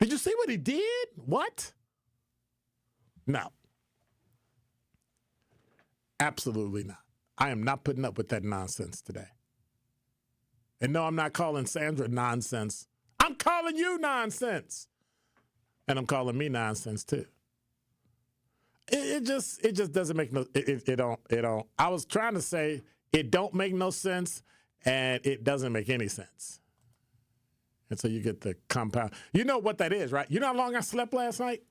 Did you see what he did? What? No. Absolutely not. I am not putting up with that nonsense today. And no, I'm not calling Sandra nonsense. I'm calling you nonsense. And I'm calling me nonsense too. It just doesn't make no, it don't. I was trying to say it don't make no sense and it doesn't make any sense. And so you get the compound. You know what that is, right? You know how long I slept last night?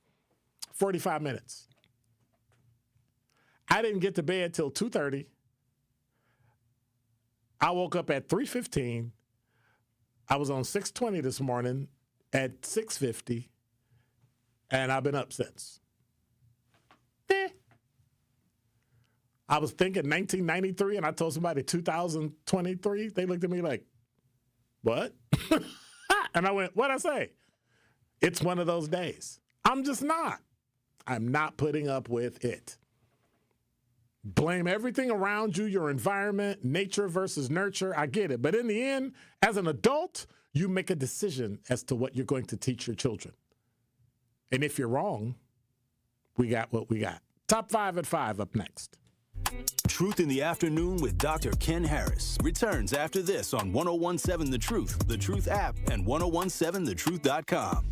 45 minutes. I didn't get to bed till 2:30. I woke up at 3:15. I was on 6:20 this morning at 6:50. And I've been up since. I was thinking 1993, and I told somebody 2023. They looked at me like, what? And I went, what'd I say? It's one of those days. I'm just not. I'm not putting up with it. Blame everything around you, your environment, nature versus nurture. I get it. But in the end, as an adult, you make a decision as to what you're going to teach your children. And if you're wrong, we got what we got. Top 5 at 5 up next. Truth in the Afternoon with Dr. Ken Harris returns after this on 1017 The Truth, The Truth app, and 1017thetruth.com.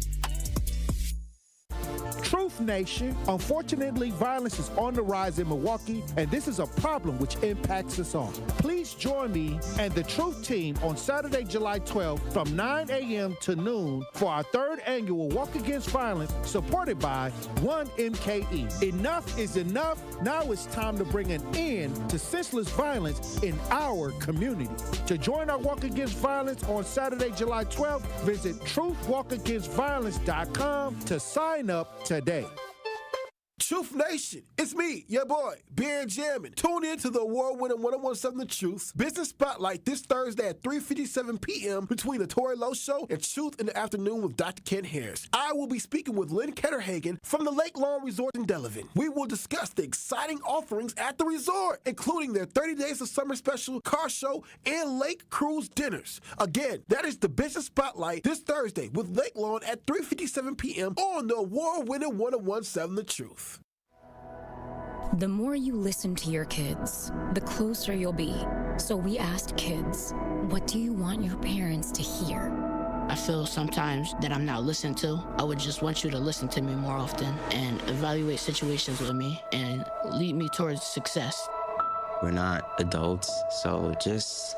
Truth Nation. Unfortunately, violence is on the rise in Milwaukee, and this is a problem which impacts us all. Please join me and the Truth team on Saturday, July 12th from 9 a.m. to noon for our 3rd annual Walk Against Violence supported by 1MKE. Enough is enough. Now it's time to bring an end to senseless violence in our community. To join our Walk Against Violence on Saturday, July 12th, visit truthwalkagainstviolence.com to sign up today. Truth Nation, it's me, your boy, Beer Jammin'. Tune in to the award-winning 1017 The Truth Business Spotlight this Thursday at 3:57 p.m. between the Tori Lowe Show and Truth in the Afternoon with Dr. Ken Harris. I will be speaking with Lynn Ketterhagen from the Lake Lawn Resort in Delavan. We will discuss the exciting offerings at the resort, including their 30 Days of Summer Special, car show, and lake cruise dinners. Again, that is the Business Spotlight this Thursday with Lake Lawn at 3:57 p.m. on the award-winning 1017 The Truth. The more you listen to your kids, the closer you'll be. So we asked kids, what do you want your parents to hear? I feel sometimes that I'm not listened to. I would just want you to listen to me more often and evaluate situations with me and lead me towards success. We're not adults, so just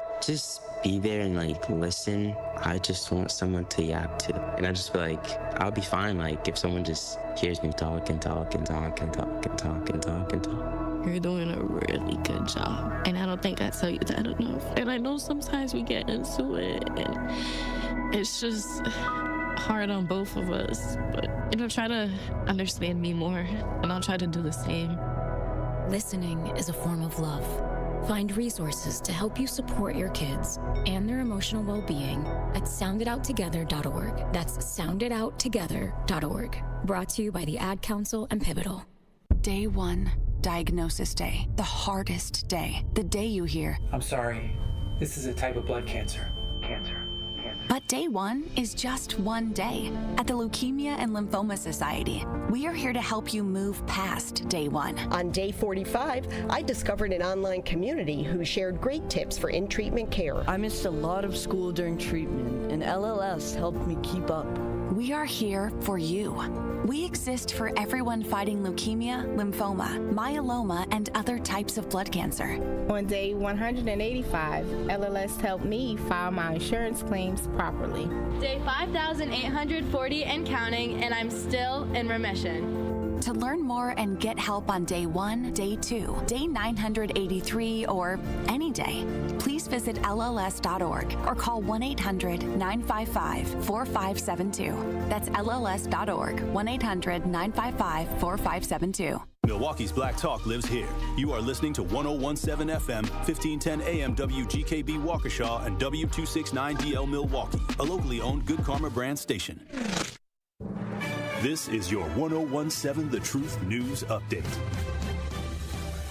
be there and like listen. I just want someone to yap to. And I just feel like I'll be fine like if someone just hears me talk and talk and talk and talk and talk and talk and talk. You're doing a really good job. And I don't think I tell you that enough. And I know sometimes we get into it and it's just hard on both of us. But try to understand me more and I'll try to do the same. Listening is a form of love. Find resources to help you support your kids and their emotional well-being at sounditouttogether.org. That's sounditouttogether.org. Brought to you by the Ad Council and Pivotal. Day 1, diagnosis day. The hardest day. The day you hear, I'm sorry, this is a type of blood cancer. But day 1 is just one day. At the Leukemia and Lymphoma Society, we are here to help you move past day 1. On day 45, I discovered an online community who shared great tips for in-treatment care. I missed a lot of school during treatment, and LLS helped me keep up. We are here for you. We exist for everyone fighting leukemia, lymphoma, myeloma, and other types of blood cancer. On day 185, LLS helped me file my insurance claims properly. Day 5,840 and counting, and I'm still in remission. To learn more and get help on day 1, day 2, day 983, or any day, please visit LLS.org or call 1-800-955-4572. That's LLS.org, 1-800-955-4572. Milwaukee's Black Talk lives here. You are listening to 101.7 FM, 1510 AM WGKB Waukesha, and W269DL Milwaukee, a locally owned Good Karma brand station. This is your 101.7 The Truth News Update.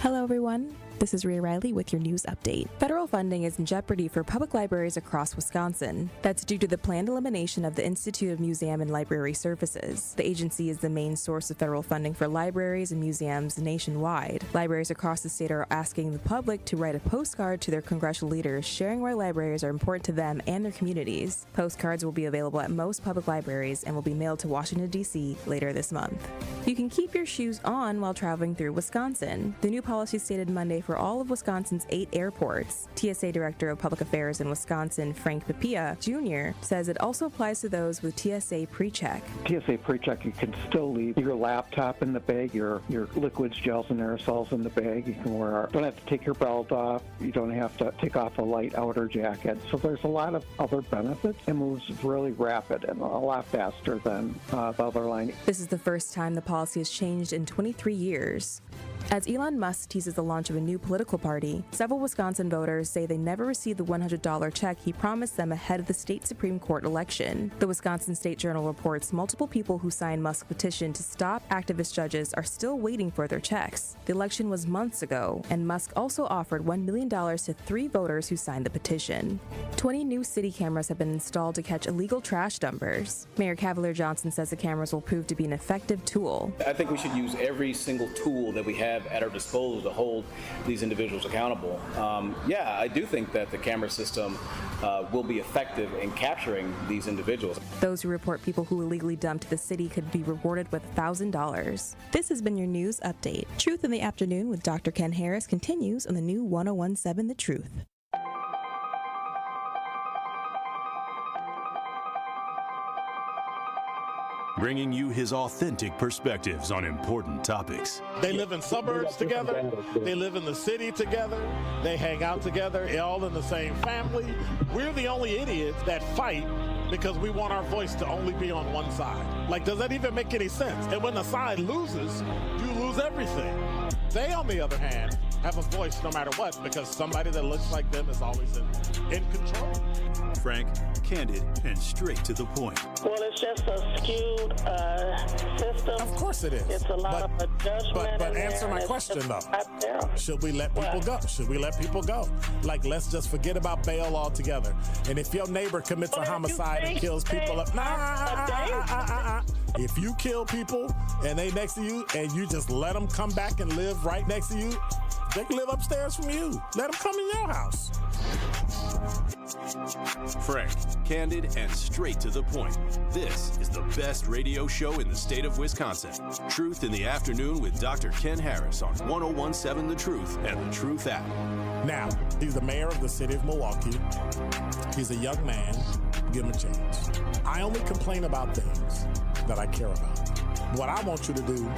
Hello, everyone. This is Rhea Riley with your news update. Federal funding is in jeopardy for public libraries across Wisconsin. That's due to the planned elimination of the Institute of Museum and Library Services. The agency is the main source of federal funding for libraries and museums nationwide. Libraries across the state are asking the public to write a postcard to their congressional leaders sharing why libraries are important to them and their communities. Postcards will be available at most public libraries and will be mailed to Washington, D.C. later this month. You can keep your shoes on while traveling through Wisconsin. The new policy stated Monday for all of Wisconsin's 8 airports. TSA Director of Public Affairs in Wisconsin, Frank Papia Jr., says it also applies to those with TSA PreCheck. TSA PreCheck, you can still leave your laptop in the bag, your liquids, gels, and aerosols in the bag. You can don't have to take your belt off. You don't have to take off a light outer jacket. So there's a lot of other benefits. It moves really rapid and a lot faster than the other line. This is the first time the policy has changed in 23 years. As Elon Musk teases the launch of a new political party, several Wisconsin voters say they never received the $100 check he promised them ahead of the state Supreme Court election. The Wisconsin State Journal reports multiple people who signed Musk's petition to stop activist judges are still waiting for their checks. The election was months ago, and Musk also offered $1 million to 3 voters who signed the petition. 20 new city cameras have been installed to catch illegal trash dumpers. Mayor Cavalier Johnson says the cameras will prove to be an effective tool. I think we should use every single tool that we have at our disposal to hold these individuals accountable. I do think that the camera system will be effective in capturing these individuals. Those who report people who illegally dumped the city could be rewarded with $1,000. This has been your news update. Truth in the Afternoon with Dr. Ken Harris continues on the new 101.7 The Truth. Bringing you his authentic perspectives on important topics. They live in suburbs together. They live in the city together. They hang out together, all in the same family. We're the only idiots that fight because we want our voice to only be on one side. Like, does that even make any sense? And when the side loses, you lose everything. They, on the other hand, have a voice no matter what because somebody that looks like them is always in control. Frank, candid, and straight to the point. Well, it's just a skewed system. Of course it is. It's a lot of judgment. But answer my question, though. Should we let people go? Should we let people go? Like, let's just forget about bail altogether. And if your neighbor commits a homicide and kills people up, if you kill people and they next to you and you just let them come back and live right next to you, they can live upstairs from you. Let them come in your house. Frank, candid, and straight to the point. This is the best radio show in the state of Wisconsin. Truth in the Afternoon with Dr. Ken Harris on 1017 The Truth and The Truth app. Now, he's the mayor of the city of Milwaukee. He's a young man. Give him a chance. I only complain about things that I care about. What I want you to do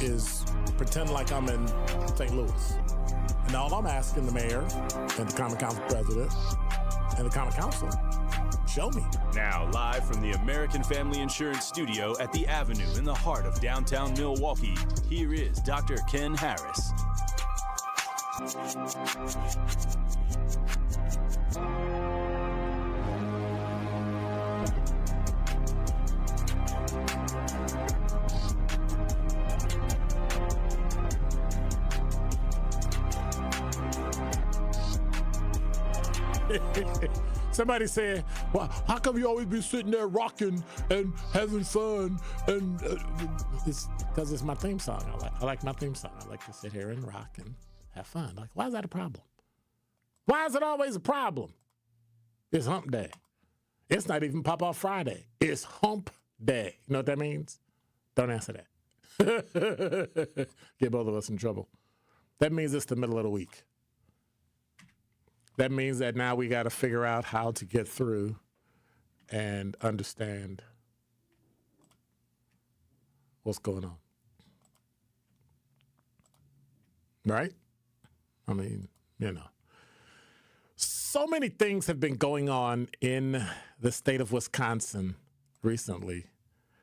is pretend like I'm in St. Louis. And all I'm asking the mayor and the Common Council president and the Common Council, show me. Now, live from the American Family Insurance Studio at the Avenue in the heart of downtown Milwaukee, here is Dr. Ken Harris. Somebody said, well, how come you always be sitting there rocking and having fun? And it's because it's my theme song. I like my theme song. I like to sit here and rock and have fun. Like, why is that a problem? Why is it always a problem? It's hump day. It's not even Pop-Off Friday. It's hump day. You know what that means? Don't answer that. Get both of us in trouble. That means it's the middle of the week. That means that now we got to figure out how to get through and understand what's going on. Right? I mean, you know. So many things have been going on in the state of Wisconsin recently.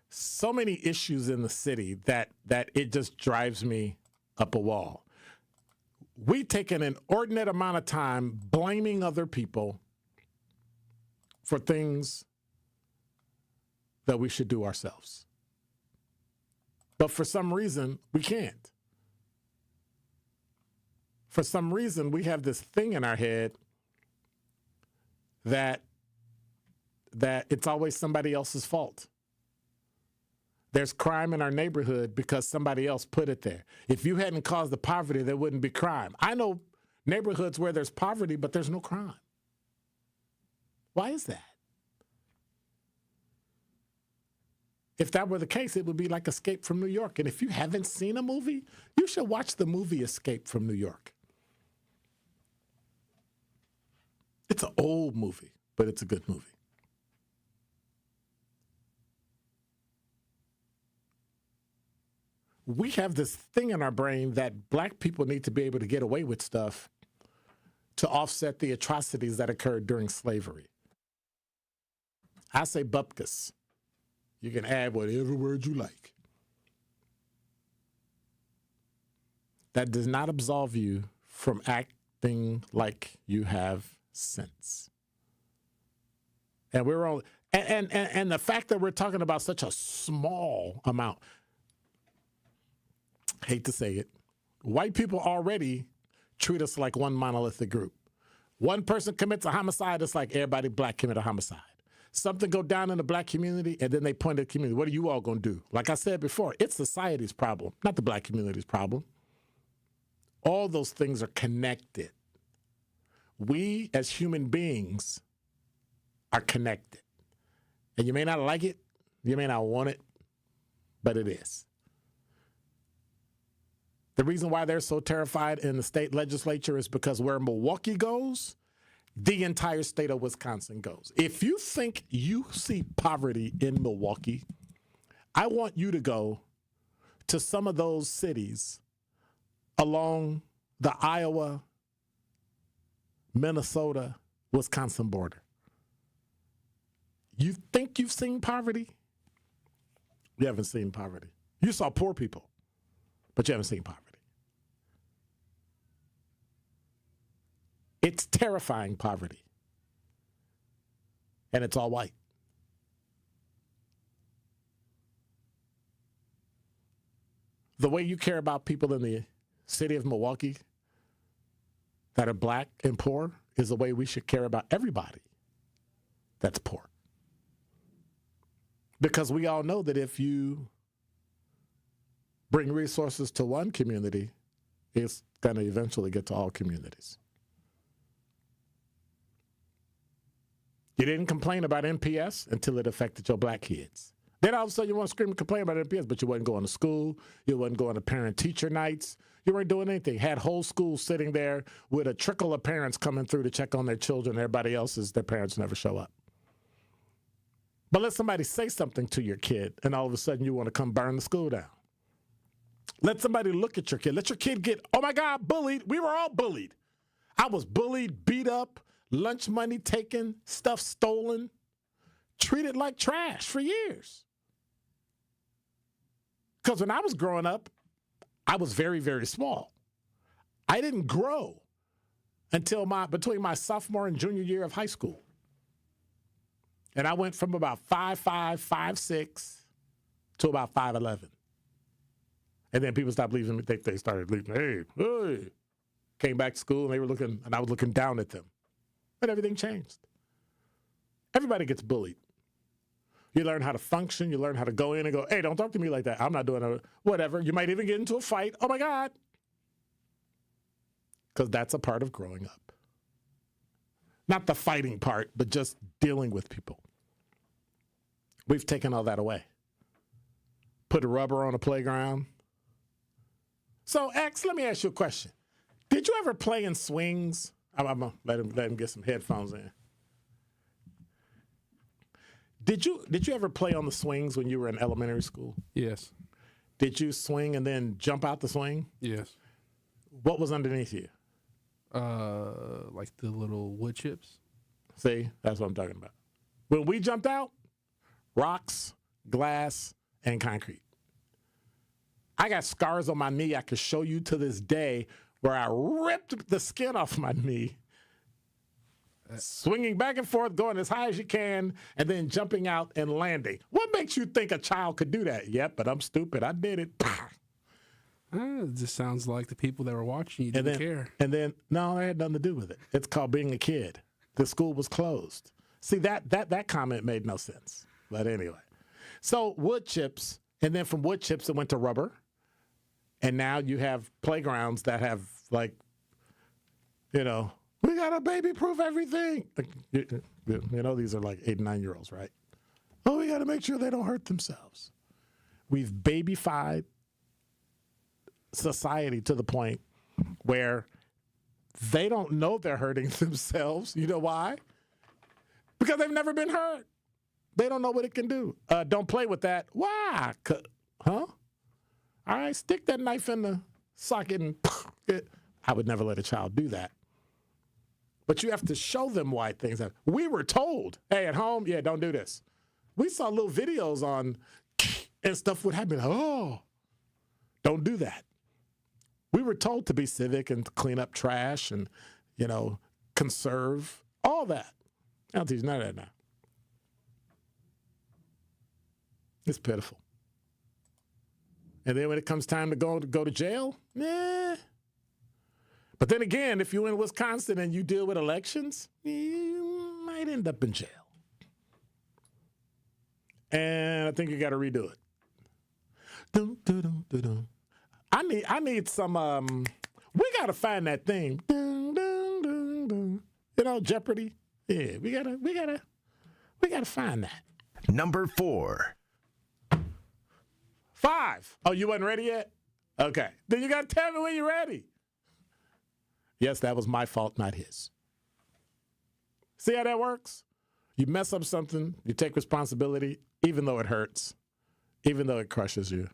So many issues in the city that it just drives me up a wall. We take an inordinate amount of time blaming other people for things that we should do ourselves. But for some reason, we can't. For some reason, we have this thing in our head that it's always somebody else's fault. There's crime in our neighborhood because somebody else put it there. If you hadn't caused the poverty, there wouldn't be crime. I know neighborhoods where there's poverty, but there's no crime. Why is that? If that were the case, it would be like Escape from New York. And if you haven't seen a movie, you should watch the movie Escape from New York. It's an old movie, but it's a good movie. We have this thing in our brain that black people need to be able to get away with stuff to offset the atrocities that occurred during slavery. I say bupkis. You can add whatever word you like. That does not absolve you from acting like you have sense. And we're all and the fact that we're talking about such a small amount. Hate to say it, white people already treat us like one monolithic group. One person commits a homicide, it's like everybody black commit a homicide. Something go down in the black community, and then they point at the community. What are you all going to do? Like I said before, it's society's problem, not the black community's problem. All those things are connected. We, as human beings, are connected. And you may not like it, you may not want it, but it is. The reason why they're so terrified in the state legislature is because where Milwaukee goes, the entire state of Wisconsin goes. If you think you see poverty in Milwaukee, I want you to go to some of those cities along the Iowa, Minnesota, Wisconsin border. You think you've seen poverty? You haven't seen poverty. You saw poor people, but you haven't seen poverty. It's terrifying poverty. And it's all white. The way you care about people in the city of Milwaukee that are black and poor is the way we should care about everybody that's poor. Because we all know that if you bring resources to one community, it's going to eventually get to all communities. You didn't complain about NPS until it affected your black kids. Then all of a sudden you want to scream and complain about NPS, but you wasn't going to school. You wasn't going to parent-teacher nights. You weren't doing anything. Had whole school sitting there with a trickle of parents coming through to check on their children. Everybody else's, their parents never show up. But let somebody say something to your kid, and all of a sudden you want to come burn the school down. Let somebody look at your kid. Let your kid get, oh, my God, bullied. We were all bullied. I was bullied, beat up, lunch money taken, stuff stolen, treated like trash for years. Because when I was growing up, I was very, very small. I didn't grow until between my sophomore and junior year of high school. And I went from about 5'5", 5'6", to about 5'11". And then people stopped leaving me. They started leaving. Hey. Came back to school, and they were looking, and I was looking down at them. And everything changed. Everybody gets bullied. You learn how to function. You learn how to go in and go, hey, don't talk to me like that. I'm not doing it. Whatever. You might even get into a fight. Oh, my God. Because that's a part of growing up. Not the fighting part, but just dealing with people. We've taken all that away. Put a rubber on a playground. So, X, let me ask you a question. Did you ever play in swings? I'm going to let him get some headphones in. Did you ever play on the swings when you were in elementary school? Yes. Did you swing and then jump out the swing? Yes. What was underneath you? Like the little wood chips. See, that's what I'm talking about. When we jumped out, rocks, glass, and concrete. I got scars on my knee I could show you to this day where I ripped the skin off my knee, swinging back and forth, going as high as you can, and then jumping out and landing. What makes you think a child could do that? Yep, but I'm stupid. I did it. It just sounds like the people that were watching you didn't care. And then, no, it had nothing to do with it. It's called being a kid. The school was closed. See, that comment made no sense. But anyway. So wood chips, and then from wood chips it went to rubber. And now you have playgrounds that have, like, we got to baby-proof everything. These are like 8 and 9-year-olds, right? Oh, we got to make sure they don't hurt themselves. We've babyfied society to the point where they don't know they're hurting themselves. You know why? Because they've never been hurt. They don't know what it can do. Don't play with that. Why? Huh? All right, stick that knife in the socket and I would never let a child do that. But you have to show them why things happen. We were told, hey, at home, don't do this. We saw little videos on and stuff would happen. Oh, don't do that. We were told to be civic and clean up trash and, conserve, all that. I don't teach none of that now. It's pitiful. And then when it comes time to go to jail, But then again, if you're in Wisconsin and you deal with elections, you might end up in jail. And I think you got to redo it. I need some. We got to find that theme. Jeopardy. Yeah, we gotta find that. Number 4. 5. Oh, you wasn't ready yet? Okay. Then you got to tell me when you're ready. Yes, that was my fault, not his. See how that works? You mess up something, you take responsibility, even though it hurts, even though it crushes you.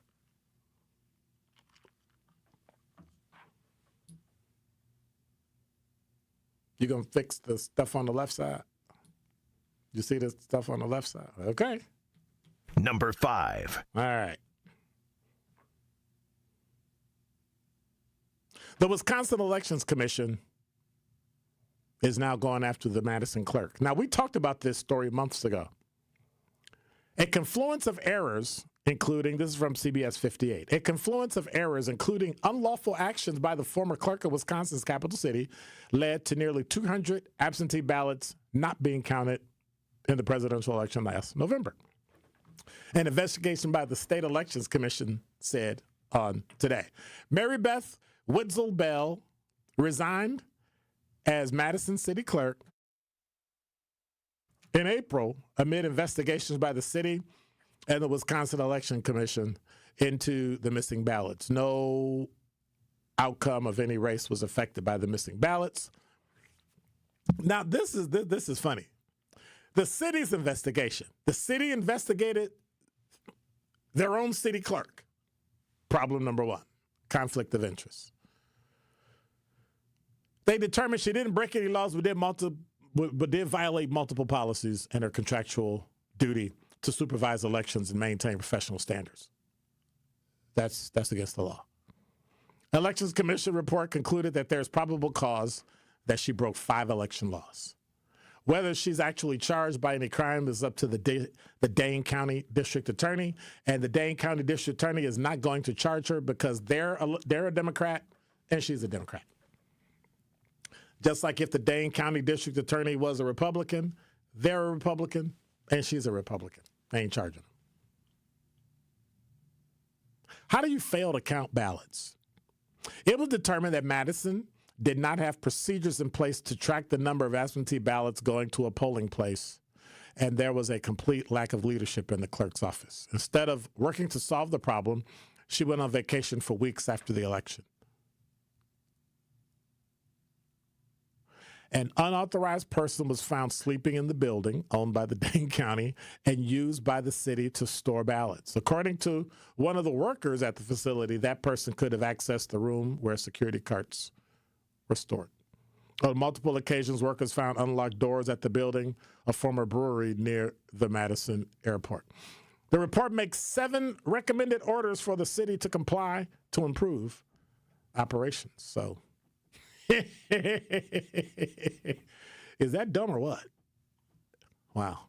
You going to fix the stuff on the left side? You see the stuff on the left side? Okay. Number 5. All right. The Wisconsin Elections Commission is now going after the Madison clerk. Now, we talked about this story months ago. A confluence of errors, including, this is from CBS 58, a confluence of errors, including unlawful actions by the former clerk of Wisconsin's capital city, led to nearly 200 absentee ballots not being counted in the presidential election last November. An investigation by the State Elections Commission said on today. Mary Beth Witzel Bell resigned as Madison City Clerk in April amid investigations by the city and the Wisconsin Election Commission into the missing ballots. No outcome of any race was affected by the missing ballots. Now, this is funny. The city's investigation. The city investigated their own city clerk. Problem number one, conflict of interest. They determined she didn't break any laws, but did violate multiple policies and her contractual duty to supervise elections and maintain professional standards. That's against the law. Elections Commission report concluded that there's probable cause that she broke 5 election laws. Whether she's actually charged by any crime is up to the Dane County District Attorney, and the Dane County District Attorney is not going to charge her because they're a Democrat and she's a Democrat. Just like if the Dane County District Attorney was a Republican, they're a Republican and she's a Republican. They ain't charging them. How do you fail to count ballots? It was determined that Madison did not have procedures in place to track the number of absentee ballots going to a polling place, and there was a complete lack of leadership in the clerk's office. Instead of working to solve the problem, she went on vacation for weeks after the election. An unauthorized person was found sleeping in the building owned by the Dane County and used by the city to store ballots. According to one of the workers at the facility, that person could have accessed the room where security carts were stored. On multiple occasions, workers found unlocked doors at the building, a former brewery near the Madison airport. The report makes 7 recommended orders for the city to comply to improve operations. So, is that dumb or what? Wow.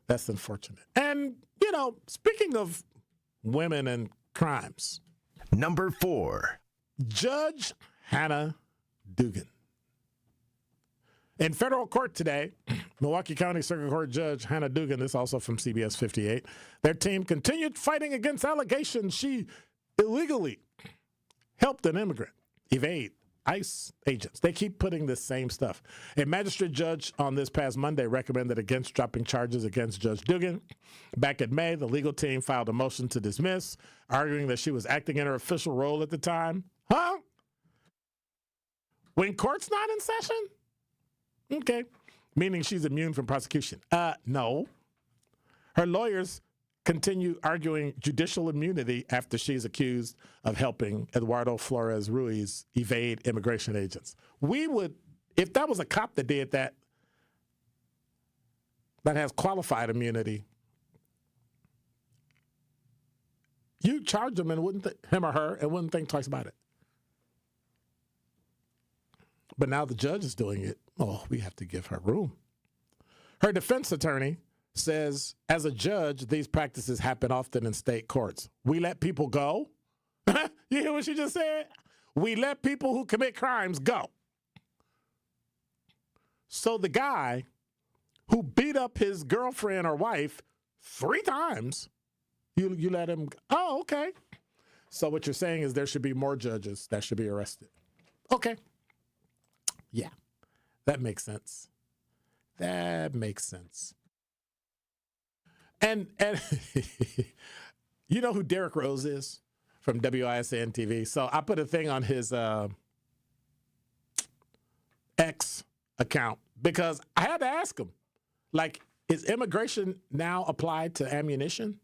That's unfortunate. And, speaking of women and crimes. Number 4. Judge Hannah Dugan. In federal court today, Milwaukee County Circuit Court Judge Hannah Dugan, this also from CBS 58, their team continued fighting against allegations she illegally helped an immigrant evade ICE agents. They keep putting the same stuff. A magistrate judge on this past Monday recommended against dropping charges against Judge Dugan. Back in May, the legal team filed a motion to dismiss, arguing that she was acting in her official role at the time. Huh? When court's not in session? Okay. Meaning she's immune from prosecution. No. Her lawyers continue arguing judicial immunity after she's accused of helping Eduardo Flores Ruiz evade immigration agents. We would, if that was a cop that did that, that has qualified immunity, you charge him and him or her and wouldn't think twice about it. But now the judge is doing it. Oh, we have to give her room. Her defense attorney says, as a judge, these practices happen often in state courts. We let people go. You hear what she just said? We let people who commit crimes go. So the guy who beat up his girlfriend or wife 3 times, you let him go. Oh, okay. So what you're saying is there should be more judges that should be arrested. Okay. Yeah, that makes sense. That makes sense. And you know who Derrick Rose is from WISN TV? So I put a thing on his X account because I had to ask him, like, is immigration now applied to ammunition?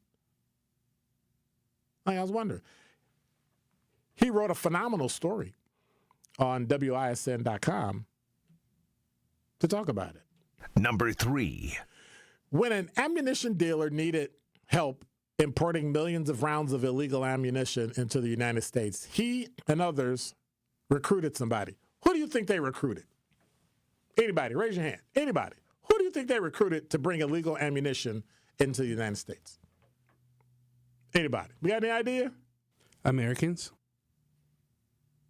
Like, I was wondering. He wrote a phenomenal story on WISN.com to talk about it. Number 3. When an ammunition dealer needed help importing millions of rounds of illegal ammunition into the United States, he and others recruited somebody. Who do you think they recruited? Anybody, raise your hand. Anybody. Who do you think they recruited to bring illegal ammunition into the United States? Anybody. You got any idea? Americans.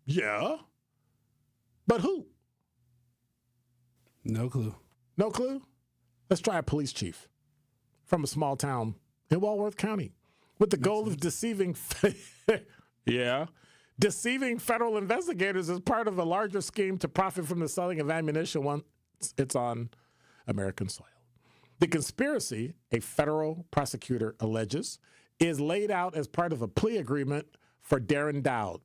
Yeah. But who? No clue. No clue? Let's try a police chief from a small town in Walworth County with the goal of deceiving federal investigators as part of a larger scheme to profit from the selling of ammunition once it's on American soil. The conspiracy, a federal prosecutor alleges, is laid out as part of a plea agreement for Darren Dowd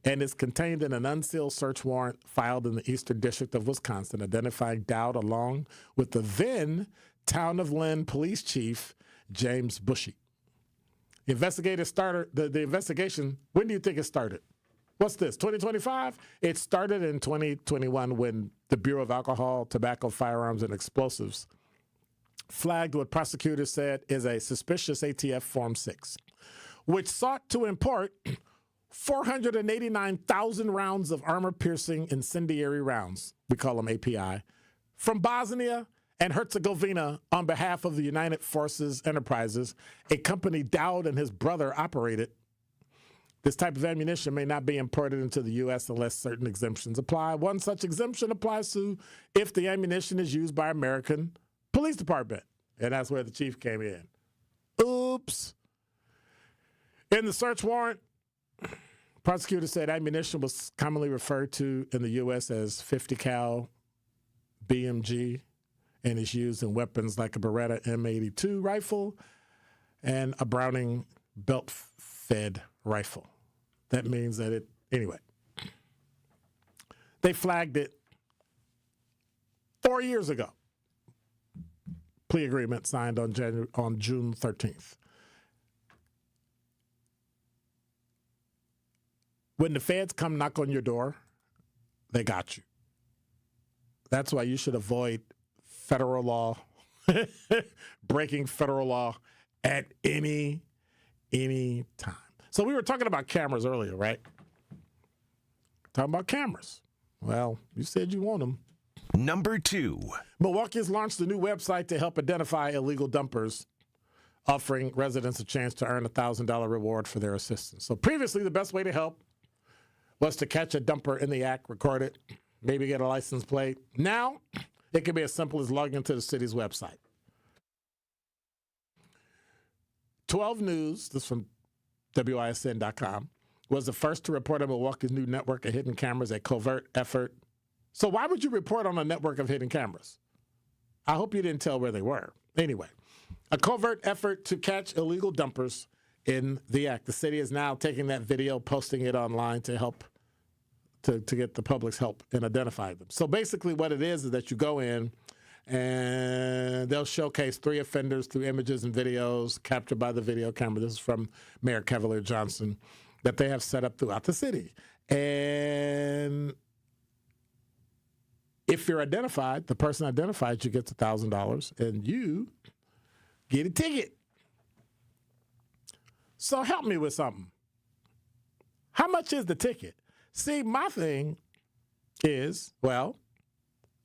and is contained in an unsealed search warrant filed in the Eastern District of Wisconsin, identifying Dowd along with the then Town of Lynn police chief, James Bushy. The investigation, when do you think it started? What's this, 2025? It started in 2021 when the Bureau of Alcohol, Tobacco, Firearms, and Explosives flagged what prosecutors said is a suspicious ATF Form 6, which sought to import 489,000 rounds of armor-piercing incendiary rounds, we call them API, from Bosnia and Herzegovina on behalf of the United Forces Enterprises, a company Dowd and his brother operated. This type of ammunition may not be imported into the U.S. unless certain exemptions apply. One such exemption applies to if the ammunition is used by American police department. And that's where the chief came in. Oops. In the search warrant, prosecutors said ammunition was commonly referred to in the U.S. as 50 cal BMG and is used in weapons like a Beretta M82 rifle and a Browning belt-fed rifle. That means that anyway. They flagged it 4 years ago. Plea agreement signed on June 13th. When the feds come knock on your door, they got you. That's why you should avoid federal law, breaking federal law at any time. So we were talking about cameras earlier, right? Talking about cameras. Well, you said you want them. Number 2. Milwaukee has launched a new website to help identify illegal dumpers, offering residents a chance to earn a $1,000 reward for their assistance. So previously, the best way to help was to catch a dumper in the act, record it, maybe get a license plate. Now, it can be as simple as logging into the city's website. 12 News, this is from WISN.com, was the first to report on Milwaukee's new network of hidden cameras, a covert effort. So why would you report on a network of hidden cameras? I hope you didn't tell where they were. Anyway, a covert effort to catch illegal dumpers in the act. The city is now taking that video, posting it online to help to get the public's help in identifying them. So basically what it is that you go in and they'll showcase 3 offenders through images and videos captured by the video camera. This is from Mayor Cavalier Johnson that they have set up throughout the city. And if you're identified, the person identified, you get $1,000 and you get a ticket. So help me with something. How much is the ticket? See, my thing is, well,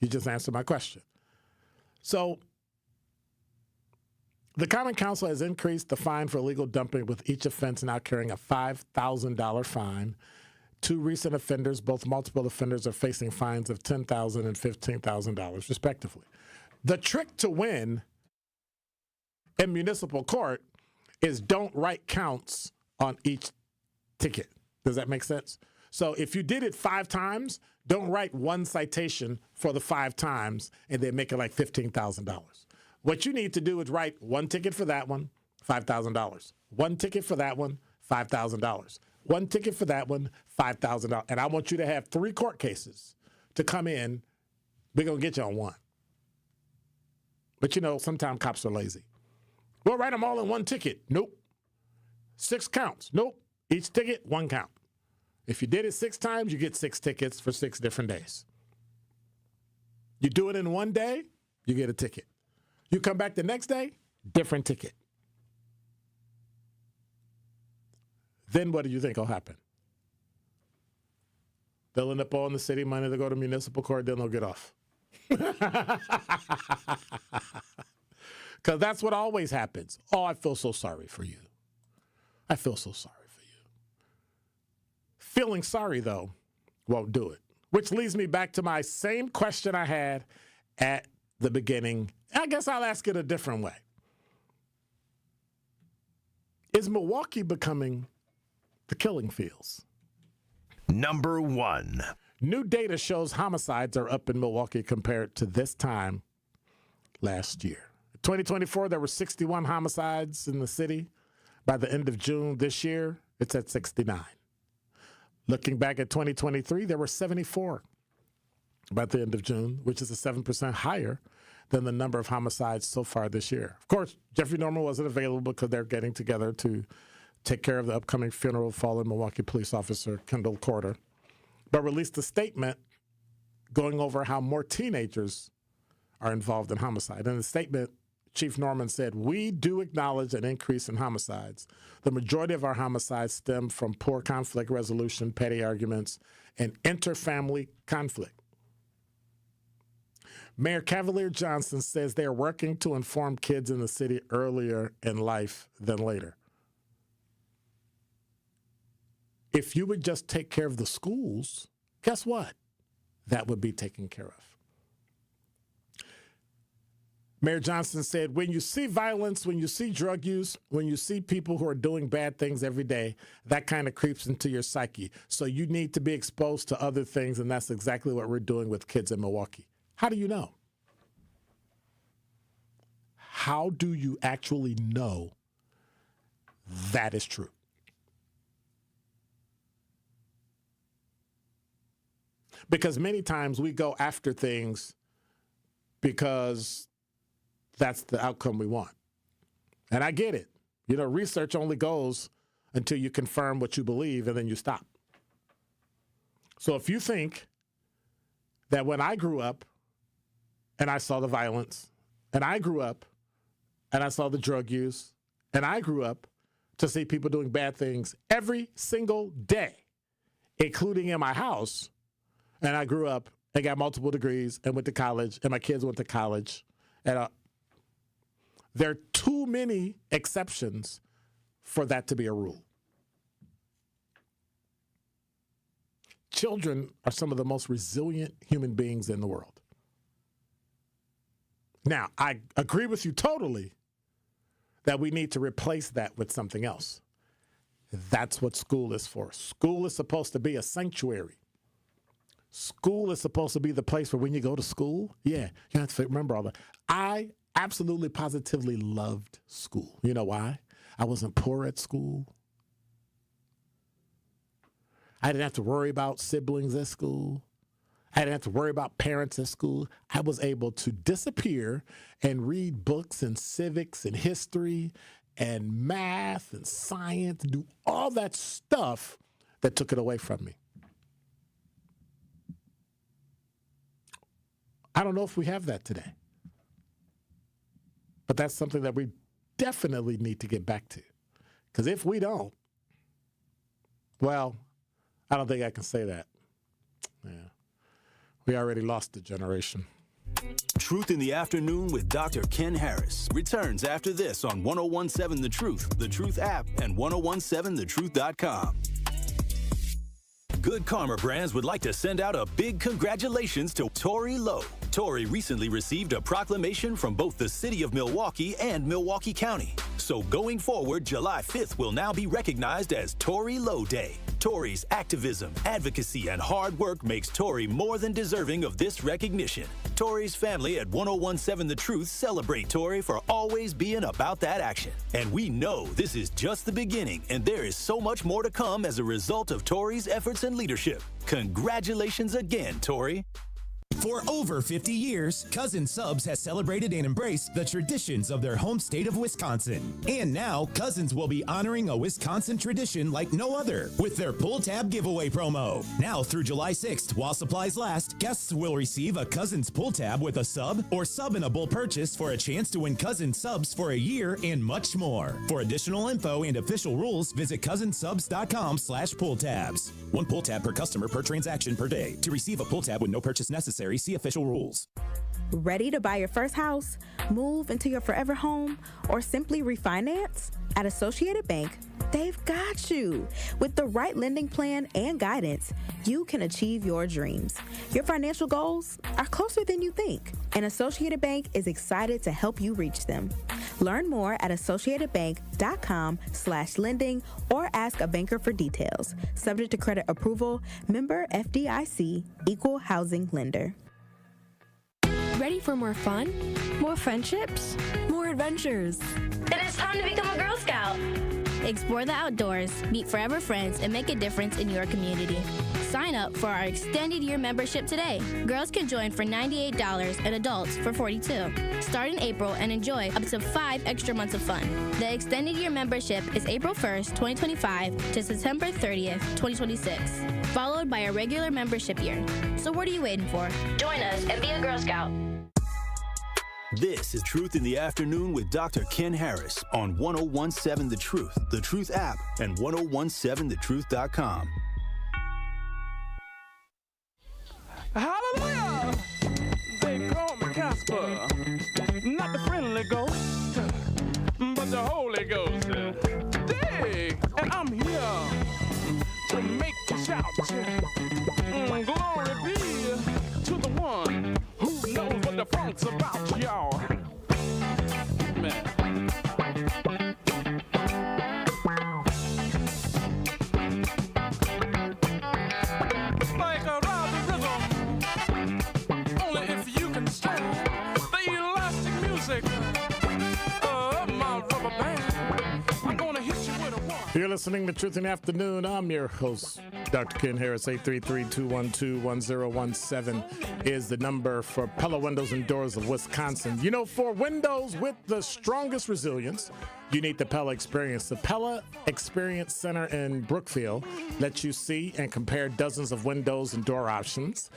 you just answered my question. So the Common Council has increased the fine for illegal dumping, with each offense now carrying a $5,000 fine. 2 recent offenders, both multiple offenders, are facing fines of $10,000 and $15,000, respectively. The trick to win in municipal court is don't write counts on each ticket. Does that make sense? So if you did it 5 times, don't write 1 citation for the 5 times and then make it like $15,000. What you need to do is write 1 ticket for that one, $5,000. 1 ticket for that one, $5,000. 1 ticket for that one, $5,000. And I want you to have 3 court cases to come in. We're going to get you on 1. But, you know, sometimes cops are lazy. We'll write them all in 1 ticket. Nope. 6 counts. Nope. Each ticket, 1 count. If you did it 6 times, you get 6 tickets for 6 different days. You do it in 1 day, you get a ticket. You come back the next day, different ticket. Then what do you think will happen? They'll end up owing the city money to go to municipal court, then they'll get off. Because that's what always happens. Oh, I feel so sorry for you. I feel so sorry for you. Feeling sorry, though, won't do it. Which leads me back to my same question I had at the beginning. I guess I'll ask it a different way. Is Milwaukee becoming the killing fields? Number 1. New data shows homicides are up in Milwaukee compared to this time last year. 2024, there were 61 homicides in the city. By the end of June this year, it's at 69. Looking back at 2023, there were 74 by the end of June, which is 7% higher than the number of homicides so far this year. Of course, Jeffrey Norman wasn't available because they're getting together to take care of the upcoming funeral of fallen Milwaukee police officer Kendall Corder, but released a statement going over how more teenagers are involved in homicide. In the statement, Chief Norman said, "We do acknowledge an increase in homicides. The majority of our homicides stem from poor conflict resolution, petty arguments, and interfamily conflict." Mayor Cavalier Johnson says they are working to inform kids in the city earlier in life than later. If you would just take care of the schools, guess what? That would be taken care of. Mayor Johnson said, when you see violence, when you see drug use, when you see people who are doing bad things every day, that kind of creeps into your psyche. So you need to be exposed to other things, and that's exactly what we're doing with kids in Milwaukee. How do you know? How do you actually know that is true? Because many times we go after things because that's the outcome we want. And I get it. You know, research only goes until you confirm what you believe, and then you stop. So if you think that when I grew up and I saw the violence, and I grew up and I saw the drug use, and I grew up to see people doing bad things every single day, including in my house, and I grew up and got multiple degrees and went to college, and my kids went to college, and there are too many exceptions for that to be a rule. Children are some of the most resilient human beings in the world. Now, I agree with you totally that we need to replace that with something else. That's what school is for. School is supposed to be a sanctuary. School is supposed to be the place where when you go to school, you have to remember all that. I absolutely, positively loved school. You know why? I wasn't poor at school. I didn't have to worry about siblings at school. I didn't have to worry about parents at school. I was able to disappear and read books and civics and history and math and science, do all that stuff that took it away from me. I don't know if we have that today. But that's something that we definitely need to get back to. Because if we don't, well, I don't think I can say that. Yeah. We already lost a generation. Truth in the Afternoon with Dr. Ken Harris returns after this on 1017 The Truth app, and 1017thetruth.com. Good Karma Brands would like to send out a big congratulations to Tori Lowe. Tori recently received a proclamation from both the city of Milwaukee and Milwaukee County. So going forward, July 5th will now be recognized as Tori Lowe Day. Tori's activism, advocacy, and hard work makes Tori more than deserving of this recognition. Tori's family at 1017 The Truth celebrate Tori for always being about that action. And we know this is just the beginning, and there is so much more to come as a result of Tori's efforts and leadership. Congratulations again, Tori. For over 50 years, Cousin Subs has celebrated and embraced the traditions of their home state of Wisconsin. And now, Cousins will be honoring a Wisconsin tradition like no other with their Pull Tab giveaway promo. Now through July 6th, while supplies last, guests will receive a Cousins Pull Tab with a sub or sub-able purchase for a chance to win Cousins Subs for a year and much more. For additional info and official rules, visit cousinsubs.com/pulltabs. One pull tab per customer per transaction per day. To receive a pull tab with no purchase necessary, see official rules. Ready to buy your first house, move into your forever home, or simply refinance? At Associated Bank, they've got you. With the right lending plan and guidance, you can achieve your dreams. Your financial goals are closer than you think, and Associated Bank is excited to help you reach them. Learn more at associatedbank.com/lending or ask a banker for details. Subject to credit approval, member FDIC, equal housing lender. Ready for more fun? More friendships? More adventures? Then it's time to become a Girl Scout. Explore the outdoors, meet forever friends, and make a difference in your community. Sign up for our extended year membership today. Girls can join for $98 and adults for $42. Start in April and enjoy up to 5 extra months of fun. The extended year membership is April 1st, 2025 to September 30th, 2026, followed by a regular membership year. So what are you waiting for? Join us and be a Girl Scout. This is Truth in the Afternoon with Dr. Ken Harris on 1017 The Truth app, and 1017thetruth.com. Hallelujah! They call me Casper, not the friendly ghost, but the Holy Ghost. Dig, and I'm here to make you shout. Glory be to the one who knows what the funk's about, y'all. Man. Like a rousing rhythm, only if you can stand the elastic music of my rubber band. I'm gonna hit you with a walk. You're listening to Truth in the Afternoon. I'm your host, Dr. Ken Harris. 833-212-1017 is the number for Pella Windows and Doors of Wisconsin. You know, for windows with the strongest resilience, you need the Pella Experience. The Pella Experience Center in Brookfield lets you see and compare dozens of windows and door options.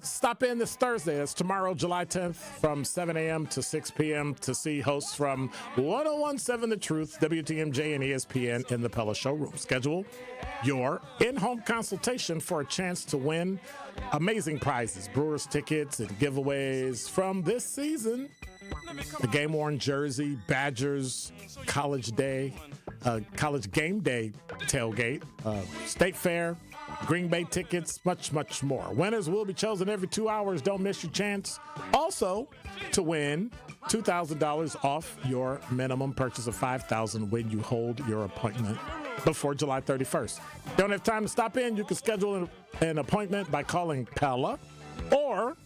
Stop in this Thursday. That's tomorrow, July 10th, from 7 a.m. to 6 p.m. to see hosts from 1017 The Truth, WTMJ, and ESPN in the Pella showroom. Schedule your in-home consultation for a chance to win amazing prizes, Brewers tickets, and giveaways from this season. The game-worn jersey, Badgers, college game day tailgate, State Fair, Green Bay tickets, much, much more. Winners will be chosen every 2 hours. Don't miss your chance. Also, to win $2,000 off your minimum purchase of $5,000 when you hold your appointment before July 31st. Don't have time to stop in? You can schedule an appointment by calling Pella or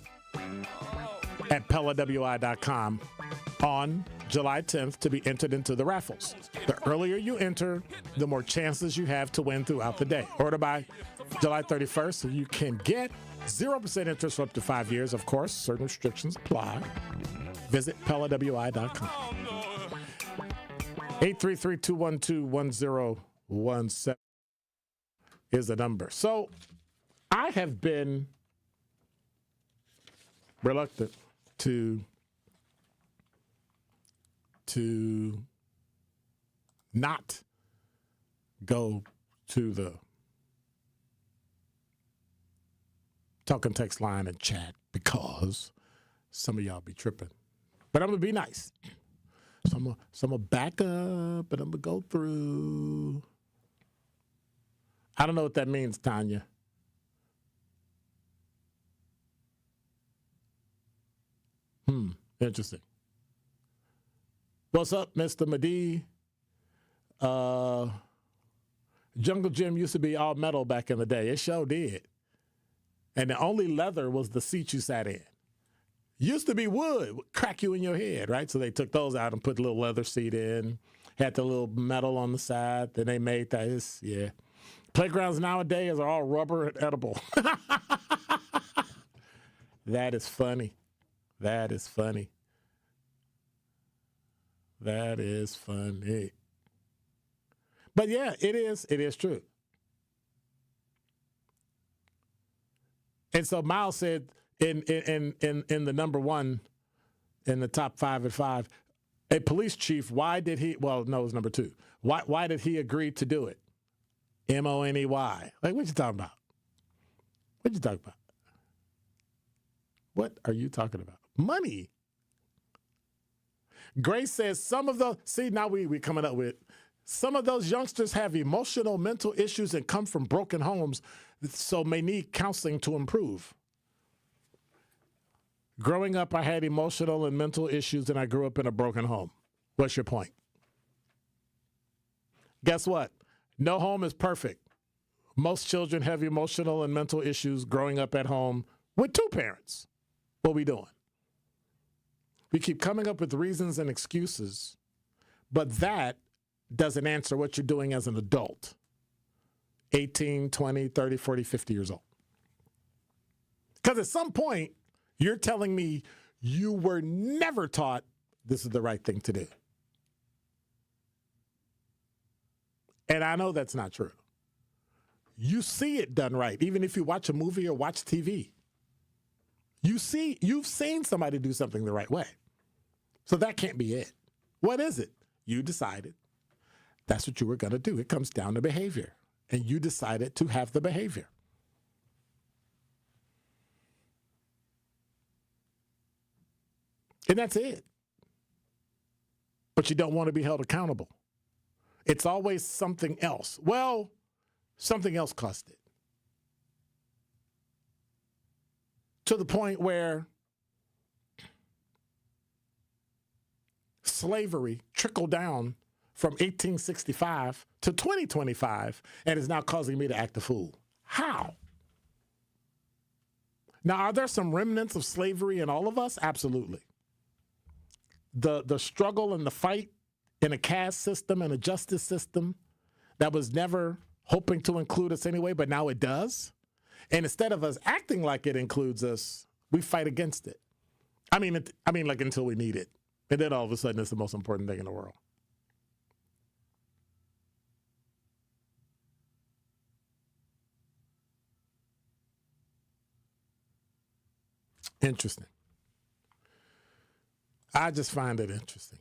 at PellaWI.com on July 10th to be entered into the raffles. The earlier you enter, the more chances you have to win throughout the day. Order by July 31st so you can get 0% interest for up to 5 years. Of course, certain restrictions apply. Visit PellaWI.com. 833-212-1017 is the number. So I have been reluctant to not go to the talk and text line and chat because some of y'all be tripping. But I'm going to be nice. So I'm gonna back up and I'm going to go through. I don't know what that means, Tanya. Interesting. What's up, Mr. Madi? Jungle Gym used to be all metal back in the day. It sure did. And the only leather was the seat you sat in. Used to be wood, would crack you in your head, right? So they took those out and put a little leather seat in. Had the little metal on the side. Then they made that. Yeah. Playgrounds nowadays are all rubber and edible. That is funny. That is funny. That is funny. But yeah, it is. It is true. And so Miles said in the number one, in the top 5 at 5, a police chief, why did he, well, no, it was number 2. Why did he agree to do it? Money. Like, what you talking about? What you talking about? What are you talking about? Money. Grace says some of those, see, now we coming up with, some of those youngsters have emotional, mental issues and come from broken homes, so may need counseling to improve. Growing up, I had emotional and mental issues, and I grew up in a broken home. What's your point? Guess what? No home is perfect. Most children have emotional and mental issues growing up at home with 2 parents. What we doing? We keep coming up with reasons and excuses, but that doesn't answer what you're doing as an adult, 18, 20, 30, 40, 50 years old. Because at some point, you're telling me you were never taught this is the right thing to do. And I know that's not true. You see it done right, even if you watch a movie or watch TV. You've seen somebody do something the right way. So that can't be it. What is it? You decided that's what you were going to do. It comes down to behavior. And you decided to have the behavior. And that's it. But you don't want to be held accountable. It's always something else. Well, something else caused it. To the point where slavery trickled down from 1865 to 2025 and is now causing me to act a fool. How? Now, are there some remnants of slavery in all of us? Absolutely. The struggle and the fight in a caste system and a justice system that was never hoping to include us anyway, but now it does. And instead of us acting like it includes us, we fight against it. I mean, like until we need it. And then all of a sudden it's the most important thing in the world. Interesting. I just find it interesting.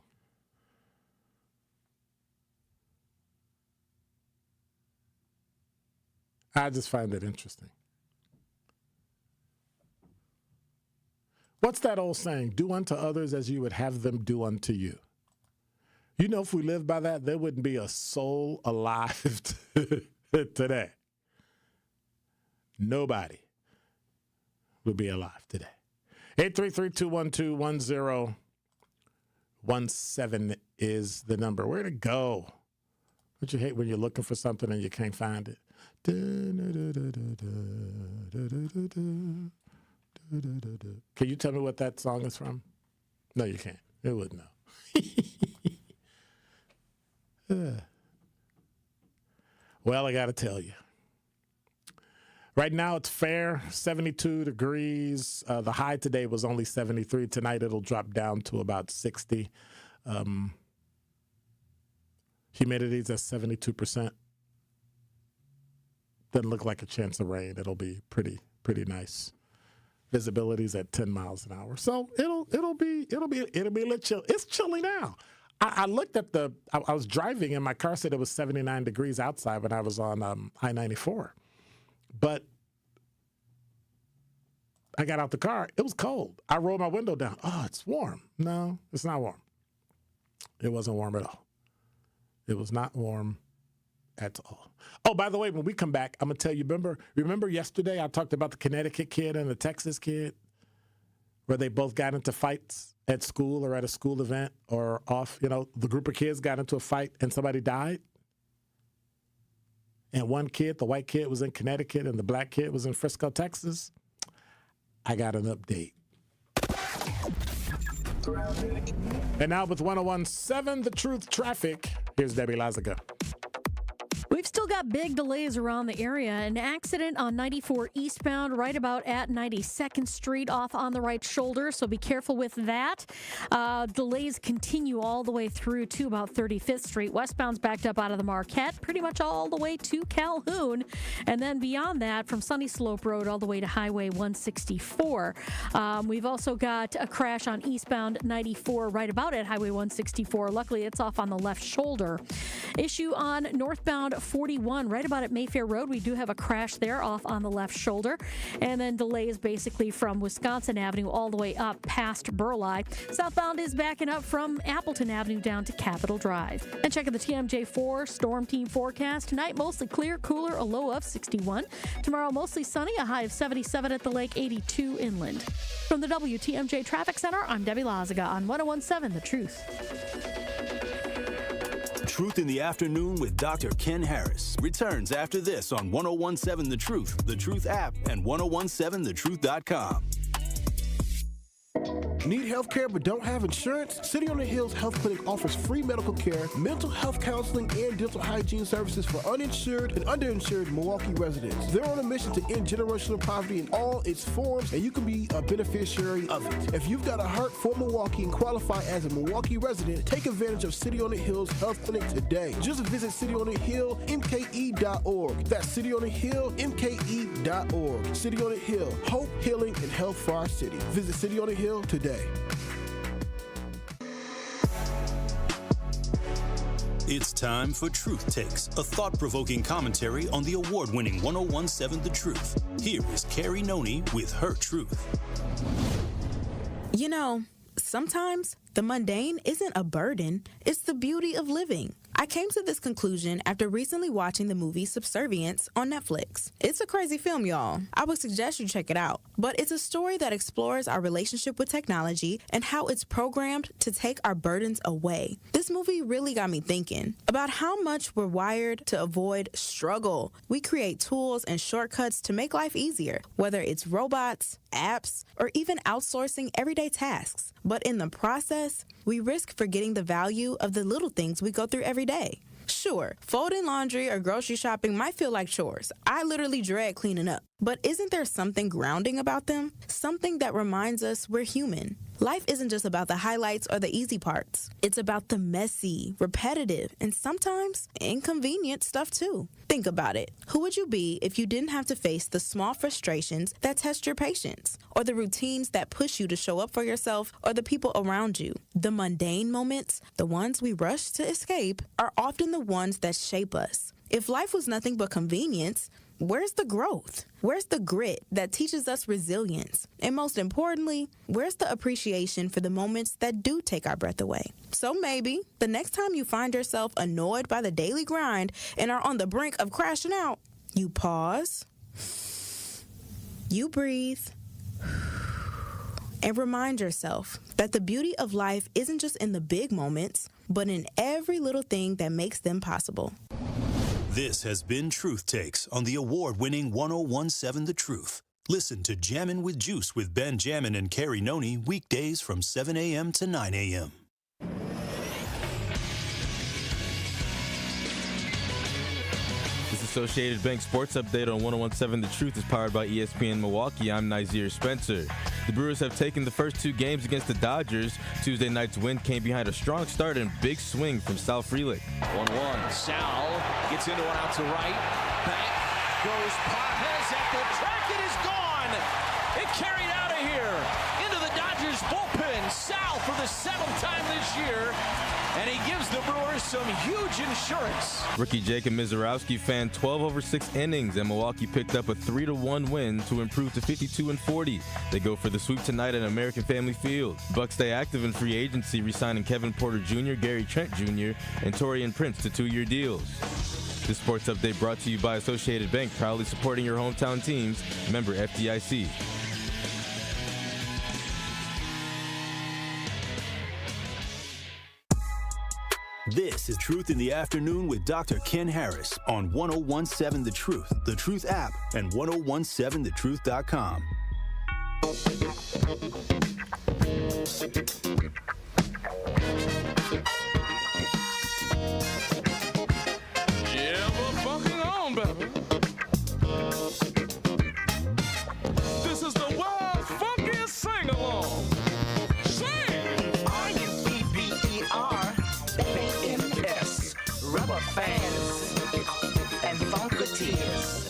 I just find it interesting. What's that old saying? Do unto others as you would have them do unto you. You know, if we lived by that, there wouldn't be a soul alive today. Nobody would be alive today. 833-212-1017 is the number. Where'd it go? Don't you hate when you're looking for something and you can't find it? Can you tell me what that song is from? No, you can't. It wouldn't know. Well, I got to tell you. Right now it's fair, 72 degrees. The high today was only 73. Tonight it'll drop down to about 60. Humidity's at 72%. Doesn't look like a chance of rain. It'll be pretty nice. Visibility's at 10 miles an hour. So it'll be a little chill. It's chilly now. I looked at I was driving and my car said it was 79 degrees outside when I was on I-94. But I got out the car. It was cold. I rolled my window down. Oh, it's warm. No, it's not warm. It wasn't warm at all. It was not warm at all. Oh, by the way, when we come back, I'm going to tell you, remember yesterday I talked about the Connecticut kid and the Texas kid where they both got into fights at school or at a school event or off, the group of kids got into a fight and somebody died? And one kid, the white kid, was in Connecticut and the black kid was in Frisco, Texas. I got an update. And now with 101.7 The Truth Traffic, here's Debbie Lazaga. We've still got big delays around the area. An accident on 94 eastbound right about at 92nd Street off on the right shoulder, so be careful with that. Delays continue all the way through to about 35th Street. Westbound's backed up out of the Marquette, pretty much all the way to Calhoun. And then beyond that, from Sunny Slope Road all the way to Highway 164. We've also got a crash on eastbound 94 right about at Highway 164. Luckily, it's off on the left shoulder. Issue on northbound 41 right about at Mayfair Road. We do have a crash there off on the left shoulder. And then delays basically from Wisconsin Avenue all the way up past Burleigh. Southbound is backing up from Appleton Avenue down to Capitol Drive. And check out the TMJ4 Storm Team forecast. Tonight, mostly clear, cooler, a low of 61. Tomorrow, mostly sunny, a high of 77 at the lake, 82 inland. From the WTMJ Traffic Center, I'm Debbie Lazaga on 101.7 The Truth. Truth in the Afternoon with Dr. Ken Harris returns after this on 101.7 The Truth, The Truth app, and 1017thetruth.com. Need health care but don't have insurance? City on the Hills Health Clinic offers free medical care, mental health counseling, and dental hygiene services for uninsured and underinsured Milwaukee residents. They're on a mission to end generational poverty in all its forms, and you can be a beneficiary of it. If you've got a heart for Milwaukee and qualify as a Milwaukee resident, take advantage of City on the Hills Health Clinic today. Just visit cityonthehillmke.org. That's cityonthehillmke.org. City on the Hill. Hope, healing, and health for our city. Visit City on the Hill today. It's time for Truth Takes, a thought-provoking commentary on the award-winning 1017 The Truth. Here is Carrie Noni with her truth. You know, sometimes the mundane isn't a burden, it's the beauty of living. I came to this conclusion after recently watching the movie Subservience on Netflix. It's a crazy film, y'all. I would suggest you check it out. But it's a story that explores our relationship with technology and how it's programmed to take our burdens away. This movie really got me thinking about how much we're wired to avoid struggle. We create tools and shortcuts to make life easier, whether it's robots, apps, or even outsourcing everyday tasks. But in the process, we risk forgetting the value of the little things we go through every day. Sure, folding laundry or grocery shopping might feel like chores. I literally dread cleaning up. But isn't there something grounding about them? Something that reminds us we're human. Life isn't just about the highlights or the easy parts. It's about the messy, repetitive, and sometimes inconvenient stuff too. Think about it. Who would you be if you didn't have to face the small frustrations that test your patience, or the routines that push you to show up for yourself or the people around you? The mundane moments, the ones we rush to escape, are often the ones that shape us. If life was nothing but convenience, where's the growth? Where's the grit that teaches us resilience? And most importantly, where's the appreciation for the moments that do take our breath away? So maybe the next time you find yourself annoyed by the daily grind and are on the brink of crashing out, you pause, you breathe, and remind yourself that the beauty of life isn't just in the big moments, but in every little thing that makes them possible. This has been Truth Takes on the award-winning 1017 The Truth. Listen to Jammin' with Juice with Ben Jammin' and Carrie Noni weekdays from 7 a.m. to 9 a.m. This Associated Bank Sports Update on 1017 The Truth is powered by ESPN Milwaukee. I'm Nazir Spencer. The Brewers have taken the first two games against the Dodgers. Tuesday night's win came behind a strong start and big swing from Sal Frelick. 1-1. Sal gets into one out to right. Back goes Pages at the track. It is gone. It carried out of here into the Dodgers bullpen. Sal for the seventh time this year. And he gives the Brewers some huge insurance. Rookie Jacob Mizorowski fanned 12 over 6 innings, and Milwaukee picked up a 3-1 win to improve to 52-40. They go for the sweep tonight at American Family Field. Bucks stay active in free agency, re-signing Kevin Porter Jr., Gary Trent Jr., and Taurean Prince to 2-year deals. This sports update brought to you by Associated Bank, proudly supporting your hometown teams. Member FDIC. This is Truth in the Afternoon with Dr. Ken Harris on 1017 The Truth app, and 1017thetruth.com. Yeah, we're fucking on, baby. This is the world's funkiest sing-along. Rubber fans and funketeers.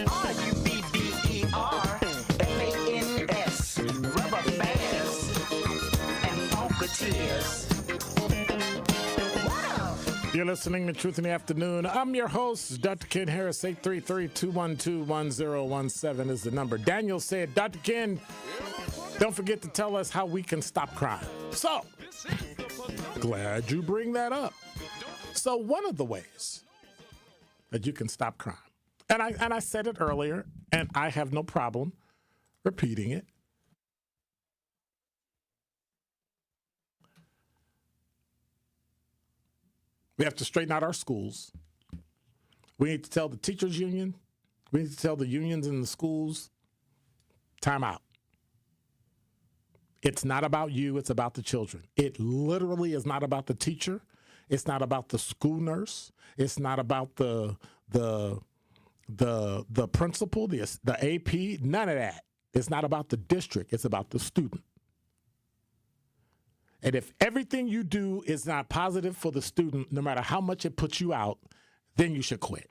R-U-B-B-E-R-F-A-N-S. Rubber fans and funketeers. You're listening to Truth in the Afternoon. I'm your host, Dr. Ken Harris. 833-212-1017 is the number. Daniel said, Dr. Ken, don't forget to tell us how we can stop crime. So, glad you bring that up. So one of the ways that you can stop crime, and I said it earlier, and I have no problem repeating it. We have to straighten out our schools. We need to tell the teachers union. We need to tell the unions in the schools, time out. It's not about you. It's about the children. It literally is not about the teacher. It's not about the school nurse. It's not about the principal, the AP. None of that. It's not about the district. It's about the student. And if everything you do is not positive for the student, no matter how much it puts you out, then you should quit.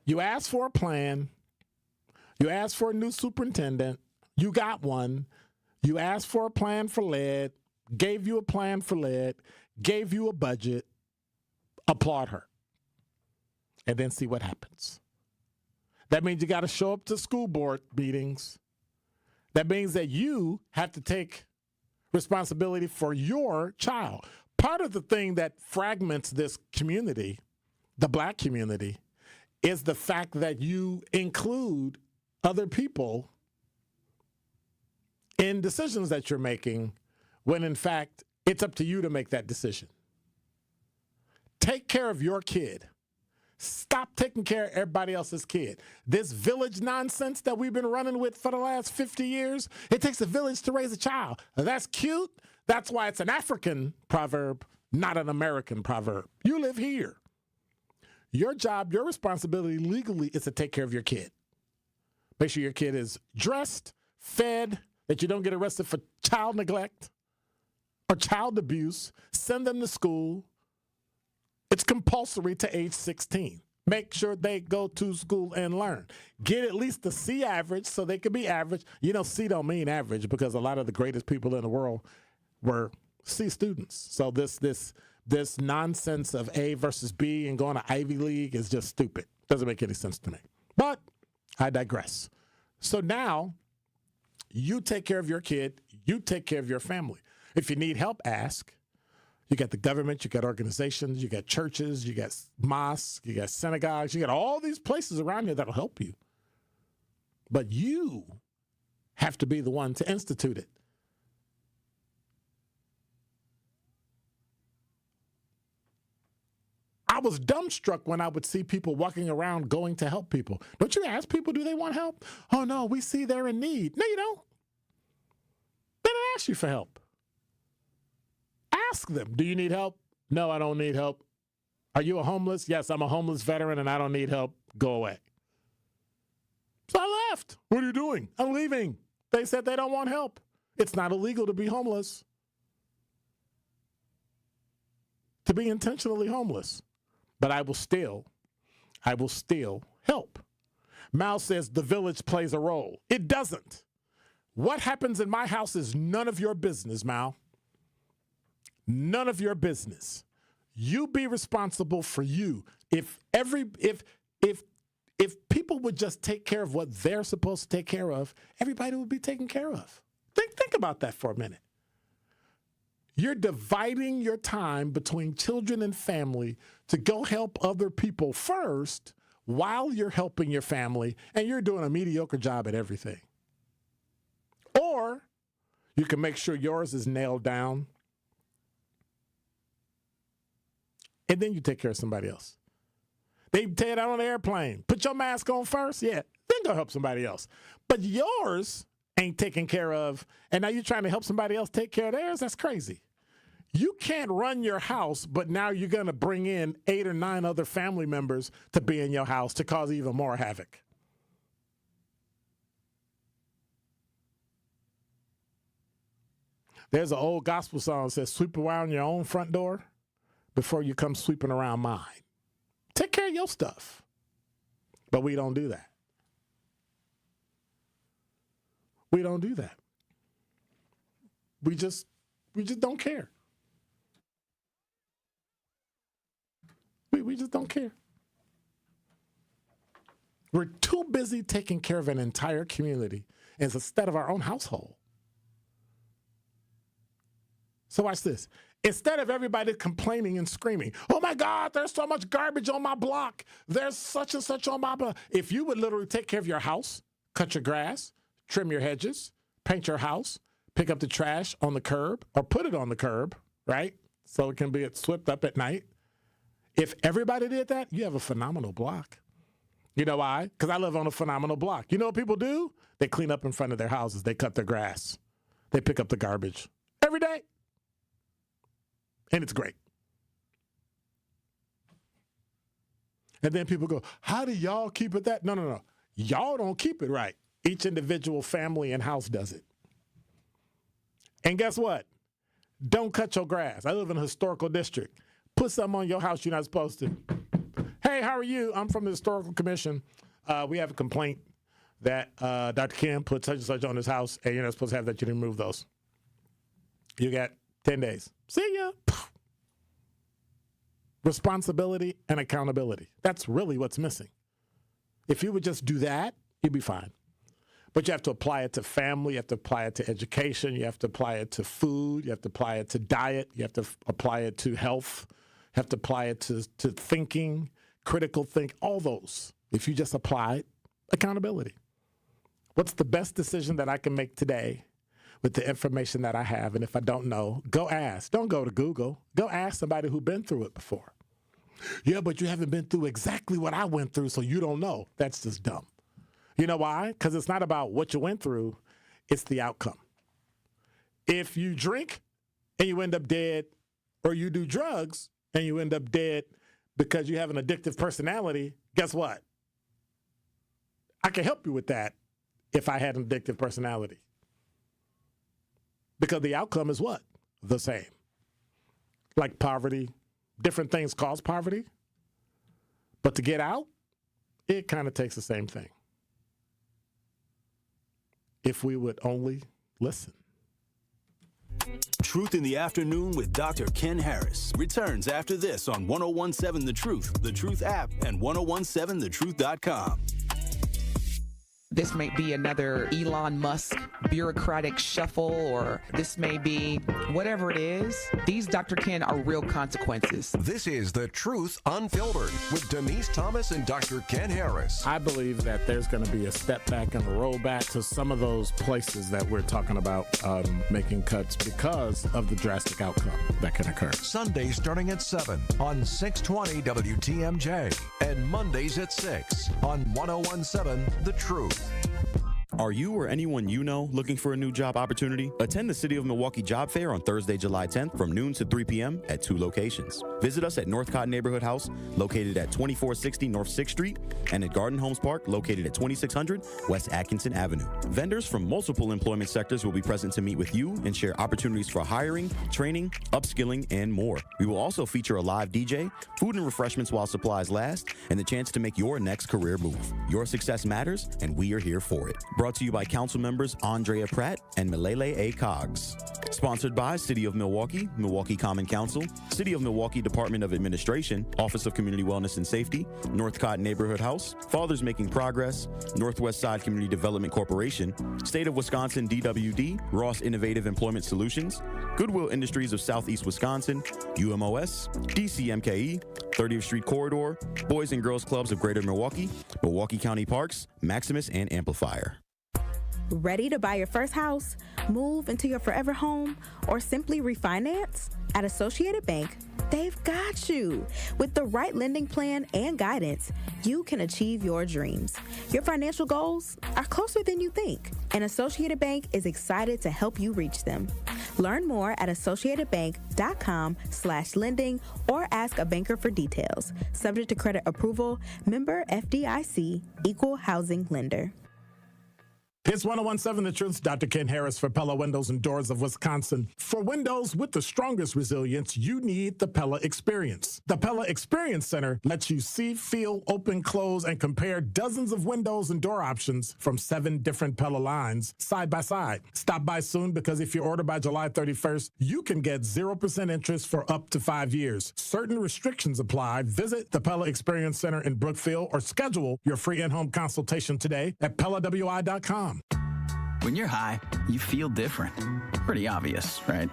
You asked for a plan. You asked for a new superintendent. You got one. You asked for a plan for lead, gave you a plan for lead, gave you a budget. Applaud her. And then see what happens. That means you got to show up to school board meetings. That means that you have to take responsibility for your child. Part of the thing that fragments this community, the black community, is the fact that you include other people in decisions that you're making when, in fact, it's up to you to make that decision. Take care of your kid. Stop taking care of everybody else's kid. This village nonsense that we've been running with for the last 50 years, it takes a village to raise a child. That's cute. That's why it's an African proverb, not an American proverb. You live here. Your job, your responsibility legally is to take care of your kid. Make sure your kid is dressed, fed, that you don't get arrested for child neglect or child abuse. Send them to school. It's compulsory to age 16. Make sure they go to school and learn. Get at least the C average so they can be average. You know, C don't mean average because a lot of the greatest people in the world were C students. So this nonsense of A versus B and going to Ivy League is just stupid. Doesn't make any sense to me. But I digress. So now you take care of your kid. You take care of your family. If you need help, ask. You got the government, you got organizations, you got churches, you got mosques, you got synagogues, you got all these places around here that'll help you. But you have to be the one to institute it. I was dumbstruck when I would see people walking around going to help people. Don't you ask people, do they want help? Oh, no, we see they're in need. No, you don't. They didn't ask you for help. Ask them, do you need help? No, I don't need help. Are you a homeless? Yes, I'm a homeless veteran and I don't need help. Go away. So I left. What are you doing? I'm leaving. They said they don't want help. It's not illegal to be homeless. To be intentionally homeless. But I will still help. Mal says the village plays a role. It doesn't. What happens in my house is none of your business, Mal. None of your business. You be responsible for you. If people would just take care of what they're supposed to take care of, everybody would be taken care of. Think about that for a minute. You're dividing your time between children and family to go help other people first while you're helping your family, and you're doing a mediocre job at everything. Or you can make sure yours is nailed down, and then you take care of somebody else. They tell you that on the airplane. Put your mask on first, yeah, then go help somebody else. But yours ain't taken care of, and now you're trying to help somebody else take care of theirs? That's crazy. You can't run your house, but now you're going to bring in 8 or 9 other family members to be in your house to cause even more havoc. There's an old gospel song that says, sweep around your own front door before you come sweeping around mine. Take care of your stuff. But we don't do that. We don't do that. We just don't care. We just don't care. We're too busy taking care of an entire community instead of our own household. So watch this. Instead of everybody complaining and screaming, oh my God, there's so much garbage on my block. There's such and such on my block. If you would literally take care of your house, cut your grass, trim your hedges, paint your house, pick up the trash on the curb or put it on the curb, right? So it can be swept up at night. If everybody did that, you have a phenomenal block. You know why? Because I live on a phenomenal block. You know what people do? They clean up in front of their houses. They cut their grass. They pick up the garbage every day. And it's great. And then people go, how do y'all keep it that? No. Y'all don't keep it right. Each individual family and house does it. And guess what? Don't cut your grass. I live in a historical district. Put something on your house you're not supposed to. Hey, how are you? I'm from the Historical Commission. We have a complaint that Dr. Kim put such and such on his house, and you're not supposed to have that. You didn't remove those. You got 10 days. See ya. Responsibility and accountability. That's really what's missing. If you would just do that, you'd be fine. But you have to apply it to family. You have to apply it to education. You have to apply it to food. You have to apply it to diet. You have to apply it to health. You have to apply it to thinking, critical think, all those. If you just apply it, accountability. What's the best decision that I can make today with the information that I have? And if I don't know, go ask. Don't go to Google. Go ask somebody who's been through it before. Yeah, but you haven't been through exactly what I went through, so you don't know. That's just dumb. You know why? Because it's not about what you went through. It's the outcome. If you drink and you end up dead, or you do drugs and you end up dead because you have an addictive personality, guess what? I can help you with that if I had an addictive personality. Because the outcome is what? The same. Like poverty, different things cause poverty. But to get out, it kind of takes the same thing. If we would only listen. Truth in the Afternoon with Dr. Ken Harris returns after this on 1017 The Truth app, and 1017thetruth.com. This may be another Elon Musk bureaucratic shuffle, or this may be whatever it is. These, Dr. Ken, are real consequences. This is The Truth Unfiltered with Denise Thomas and Dr. Ken Harris. I believe that there's going to be a step back and a rollback to some of those places that we're talking about making cuts because of the drastic outcome that can occur. Sundays starting at 7 on 620 WTMJ and Mondays at 6 on 1017 The Truth. Are you or anyone you know looking for a new job opportunity? Attend the City of Milwaukee Job Fair on Thursday, July 10th from noon to 3 p.m. at 2 locations. Visit us at Northcott Neighborhood House, located at 2460 North 6th Street, and at Garden Homes Park, located at 2600 West Atkinson Avenue. Vendors from multiple employment sectors will be present to meet with you and share opportunities for hiring, training, upskilling, and more. We will also feature a live DJ, food and refreshments while supplies last, and the chance to make your next career move. Your success matters, and we are here for it. Brought to you by Council members Andrea Pratt and Malele A. Coggs. Sponsored by City of Milwaukee, Milwaukee Common Council, City of Milwaukee Department of Administration, Office of Community Wellness and Safety, Northcott Neighborhood House, Fathers Making Progress, Northwest Side Community Development Corporation, State of Wisconsin DWD, Ross Innovative Employment Solutions, Goodwill Industries of Southeast Wisconsin, UMOS, DCMKE, 30th Street Corridor, Boys and Girls Clubs of Greater Milwaukee, Milwaukee County Parks, Maximus, and Amplifier. Ready to buy your first house, move into your forever home, or simply refinance? At Associated Bank, they've got you. With the right lending plan and guidance, you can achieve your dreams. Your financial goals are closer than you think, and Associated Bank is excited to help you reach them. Learn more at associatedbank.com/lending or ask a banker for details. Subject to credit approval, member FDIC, equal housing lender. It's 1017 The Truth. Dr. Ken Harris for Pella Windows and Doors of Wisconsin. For windows with the strongest resilience, you need the Pella Experience. The Pella Experience Center lets you see, feel, open, close, and compare dozens of windows and door options from 7 different Pella lines side by side. Stop by soon, because if you order by July 31st, you can get 0% interest for up to 5 years. Certain restrictions apply. Visit the Pella Experience Center in Brookfield or schedule your free in-home consultation today at PellaWI.com. When you're high, you feel different. Pretty obvious, right?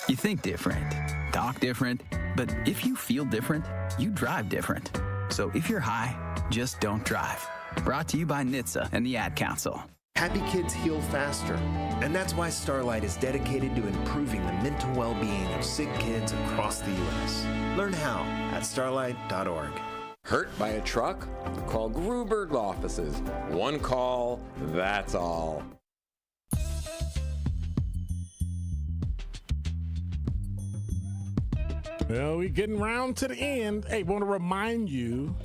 You think different, talk different, but if you feel different, you drive different. So if you're high, just don't drive. Brought to you by NHTSA and the Ad Council. Happy kids heal faster, and that's why Starlight is dedicated to improving the mental well-being of sick kids across the U.S. Learn how at starlight.org. Hurt by a truck? Call Gruberg offices. One call, that's all. Well, we're getting round to the end. Hey, want to remind you,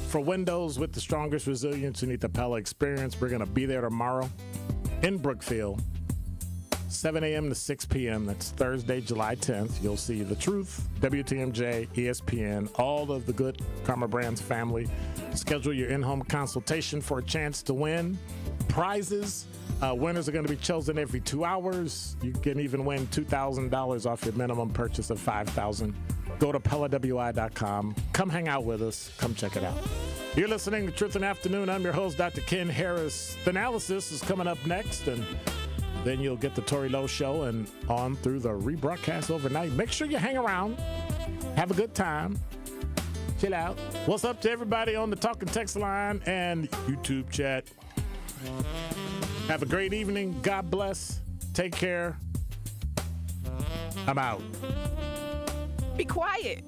for windows with the strongest resilience, you need the Pella Experience. We're going to be there tomorrow in Brookfield, 7 a.m. to 6 p.m. That's Thursday, July 10th. You'll see The Truth, WTMJ, ESPN, all of the good Karma Brands family. Schedule your in-home consultation for a chance to win prizes. Winners are going to be chosen every 2 hours. You can even win $2,000 off your minimum purchase of $5,000. Go to PellaWI.com. Come hang out with us. Come check it out. You're listening to Truth in the Afternoon. I'm your host, Dr. Ken Harris. The analysis is coming up next, and then you'll get the Tori Lowe Show and on through the rebroadcast overnight. Make sure you hang around. Have a good time. Chill out. What's up to everybody on the Talk and Text line and YouTube chat? Have a great evening. God bless. Take care. I'm out. Be quiet.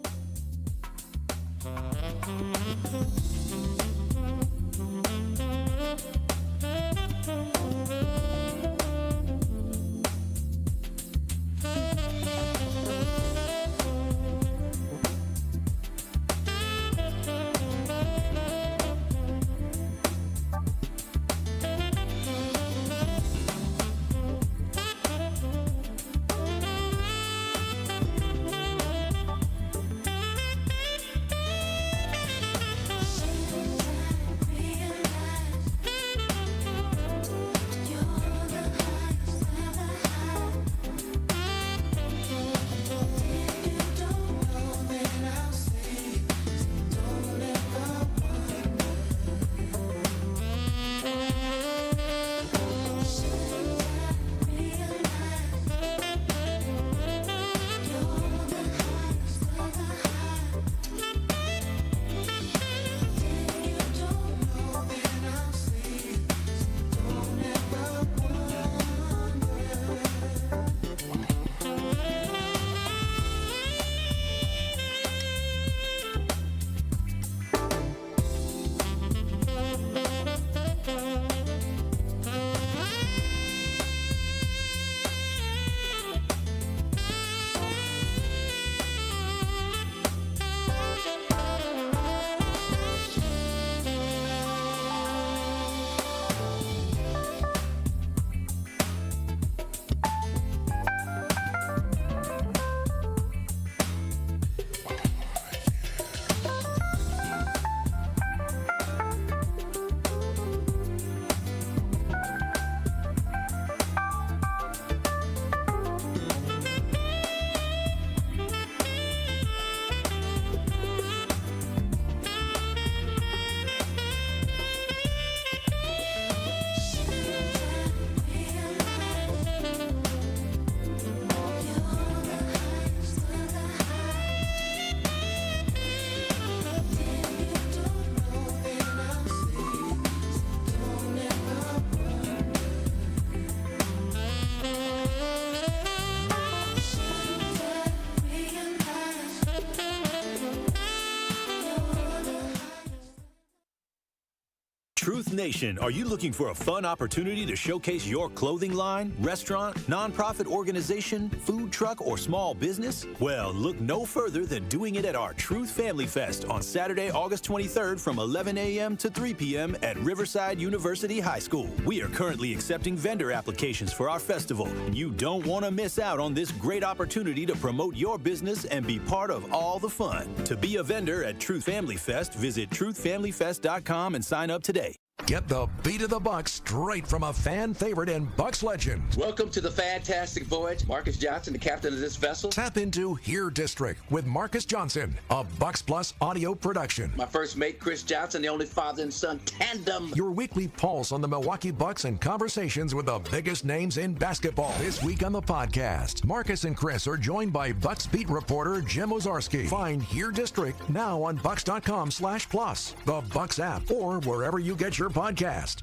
Truth Nation, are you looking for a fun opportunity to showcase your clothing line, restaurant, nonprofit organization, food truck, or small business? Well, look no further than doing it at our Truth Family Fest on Saturday, August 23rd from 11 a.m. to 3 p.m. at Riverside University High School. We are currently accepting vendor applications for our festival, and you don't want to miss out on this great opportunity to promote your business and be part of all the fun. To be a vendor at Truth Family Fest, visit truthfamilyfest.com and sign up today. Get the beat of the Bucks straight from a fan favorite and Bucks legend. Welcome to the fantastic voyage. Marcus Johnson, the captain of this vessel. Tap into Here District with Marcus Johnson, a Bucks Plus audio production. My first mate, Chris Johnson, the only father and son tandem. Your weekly pulse on the Milwaukee Bucks and conversations with the biggest names in basketball. This week on the podcast, Marcus and Chris are joined by Bucks beat reporter Jim Ozarski. Find Here District now on Bucks.com/plus, the Bucks app, or wherever you get your podcast.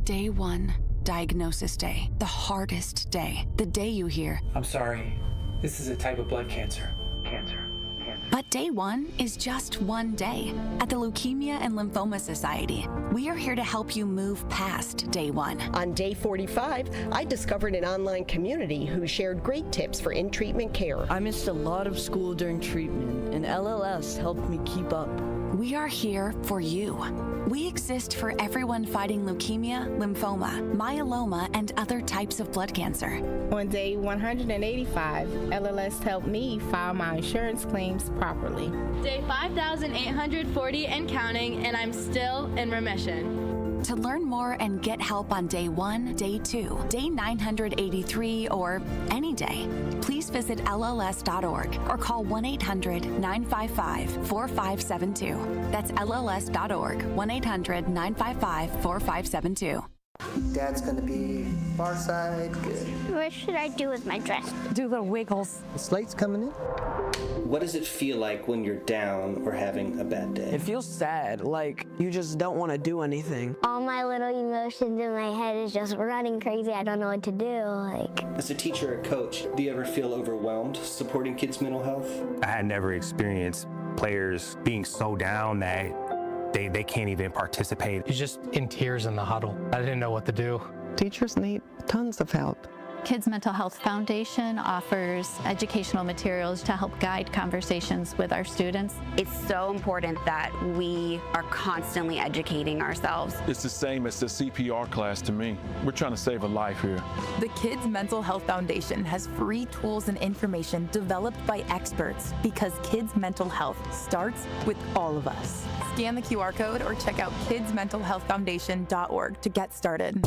Day 1, diagnosis day. The hardest day. The day you hear, I'm sorry, this is a type of blood cancer. Cancer. But day one is just one day. At the Leukemia and Lymphoma Society, we are here to help you move past day one. On day 45, I discovered an online community who shared great tips for in-treatment care. I missed a lot of school during treatment, and LLS helped me keep up. We are here for you. We exist for everyone fighting leukemia, lymphoma, myeloma, and other types of blood cancer. On day 185, LLS helped me file my insurance claims properly. Day 5,840 and counting, and I'm still in remission. To learn more and get help on day 1, day 2, day 983, or any day, please visit LLS.org or call 1-800-955-4572. That's LLS.org, 1-800-955-4572. Dad's gonna be far side, good. What should I do with my dress? Do little wiggles. The slate's coming in. What does it feel like when you're down or having a bad day? It feels sad, like you just don't want to do anything. All my little emotions in my head is just running crazy. I don't know what to do. As a teacher or coach, do you ever feel overwhelmed supporting kids' mental health? I had never experienced players being so down that they can't even participate. He's just in tears in the huddle. I didn't know what to do. Teachers need tons of help. Kids Mental Health Foundation offers educational materials to help guide conversations with our students. It's so important that we are constantly educating ourselves. It's the same as the CPR class to me. We're trying to save a life here. The Kids Mental Health Foundation has free tools and information developed by experts because kids' mental health starts with all of us. Scan the QR code or check out kidsmentalhealthfoundation.org to get started.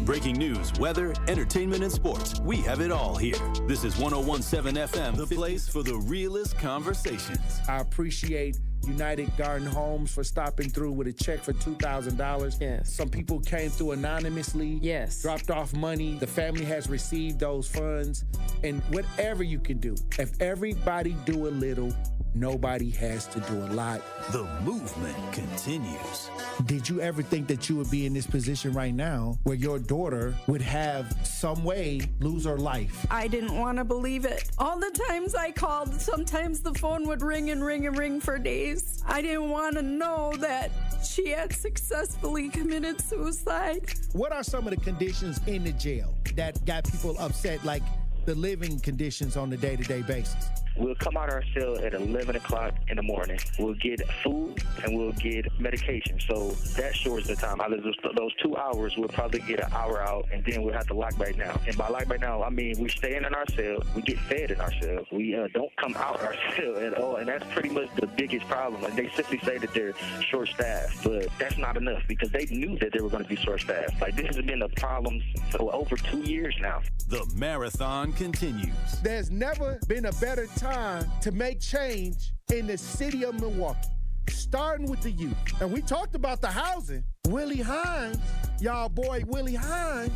Breaking news, weather, entertainment, and sports. We have it all here. This is 101.7 FM, the place for the realest conversations. I appreciate United Garden Homes for stopping through with a check for $2,000. Yes. Some people came through anonymously. Yes. Dropped off money. The family has received those funds. And whatever you can do, if everybody do a little, nobody has to do a lot. The movement continues. Did you ever think that you would be in this position right now where your daughter would have some way lose her life? I didn't want to believe it. All the times I called, sometimes the phone would ring and ring and ring for days. I didn't want to know that she had successfully committed suicide. What are some of the conditions in the jail that got people upset, like the living conditions on a day-to-day basis? We'll come out of our cell at 11 o'clock in the morning. We'll get food and we'll get medication. So that shortens the time. Out of those 2 hours, we'll probably get an hour out, and then we'll have to lock back down. And by lock back down, I mean we're staying in our cell. We get fed in our cell. We don't come out of our cell at all, and that's pretty much the biggest problem. Like, they simply say that they're short-staffed, but that's not enough because they knew that they were going to be short-staffed. Like, this has been a problem for over 2 years now. The marathon continues. There's never been a better time to make change in the city of Milwaukee, starting with the youth. And we talked about the housing. Willie Hines, y'all boy Willie Hines,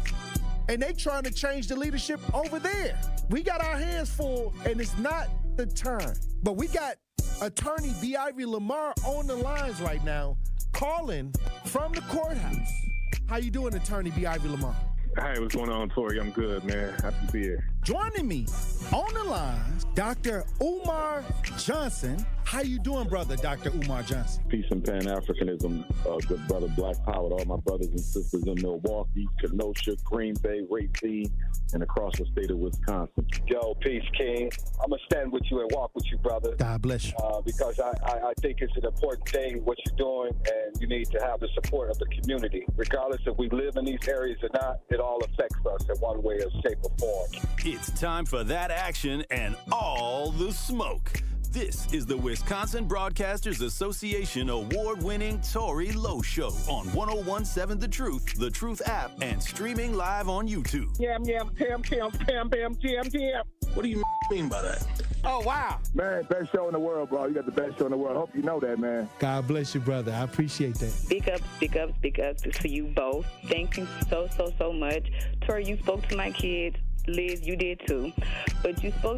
and they trying to change the leadership over there. We got our hands full, and it's not the time. But we got attorney B. Ivy Lamar on the lines right now, calling from the courthouse. How you doing, attorney B. Ivy Lamar? Hey, what's going on, Tori? I'm good, man. Happy to be here. Joining me on the line, Dr. Umar Johnson. How you doing, brother, Dr. Umar Johnson? Peace and Pan-Africanism, good brother Black Power to all my brothers and sisters in Milwaukee, Kenosha, Green Bay, Racine, and across the state of Wisconsin. Yo, peace, King. I'm going to stand with you and walk with you, brother. God bless you. Because I think it's an important thing, what you're doing, and you need to have the support of the community. Regardless if we live in these areas or not, it all affects us in one way or shape or form. It's time for that action and all the smoke. This is the Wisconsin Broadcasters Association award-winning Tori Lowe Show on 101.7 The Truth app, and streaming live on YouTube. Yam, pam, jam. What do you mean by that? Oh, wow. Man, best show in the world, bro. You got the best show in the world. I hope you know that, man. God bless you, brother. I appreciate that. Speak up to you both. Thank you so much. Tori, you spoke to my kids. Liz, you did too. But you spoke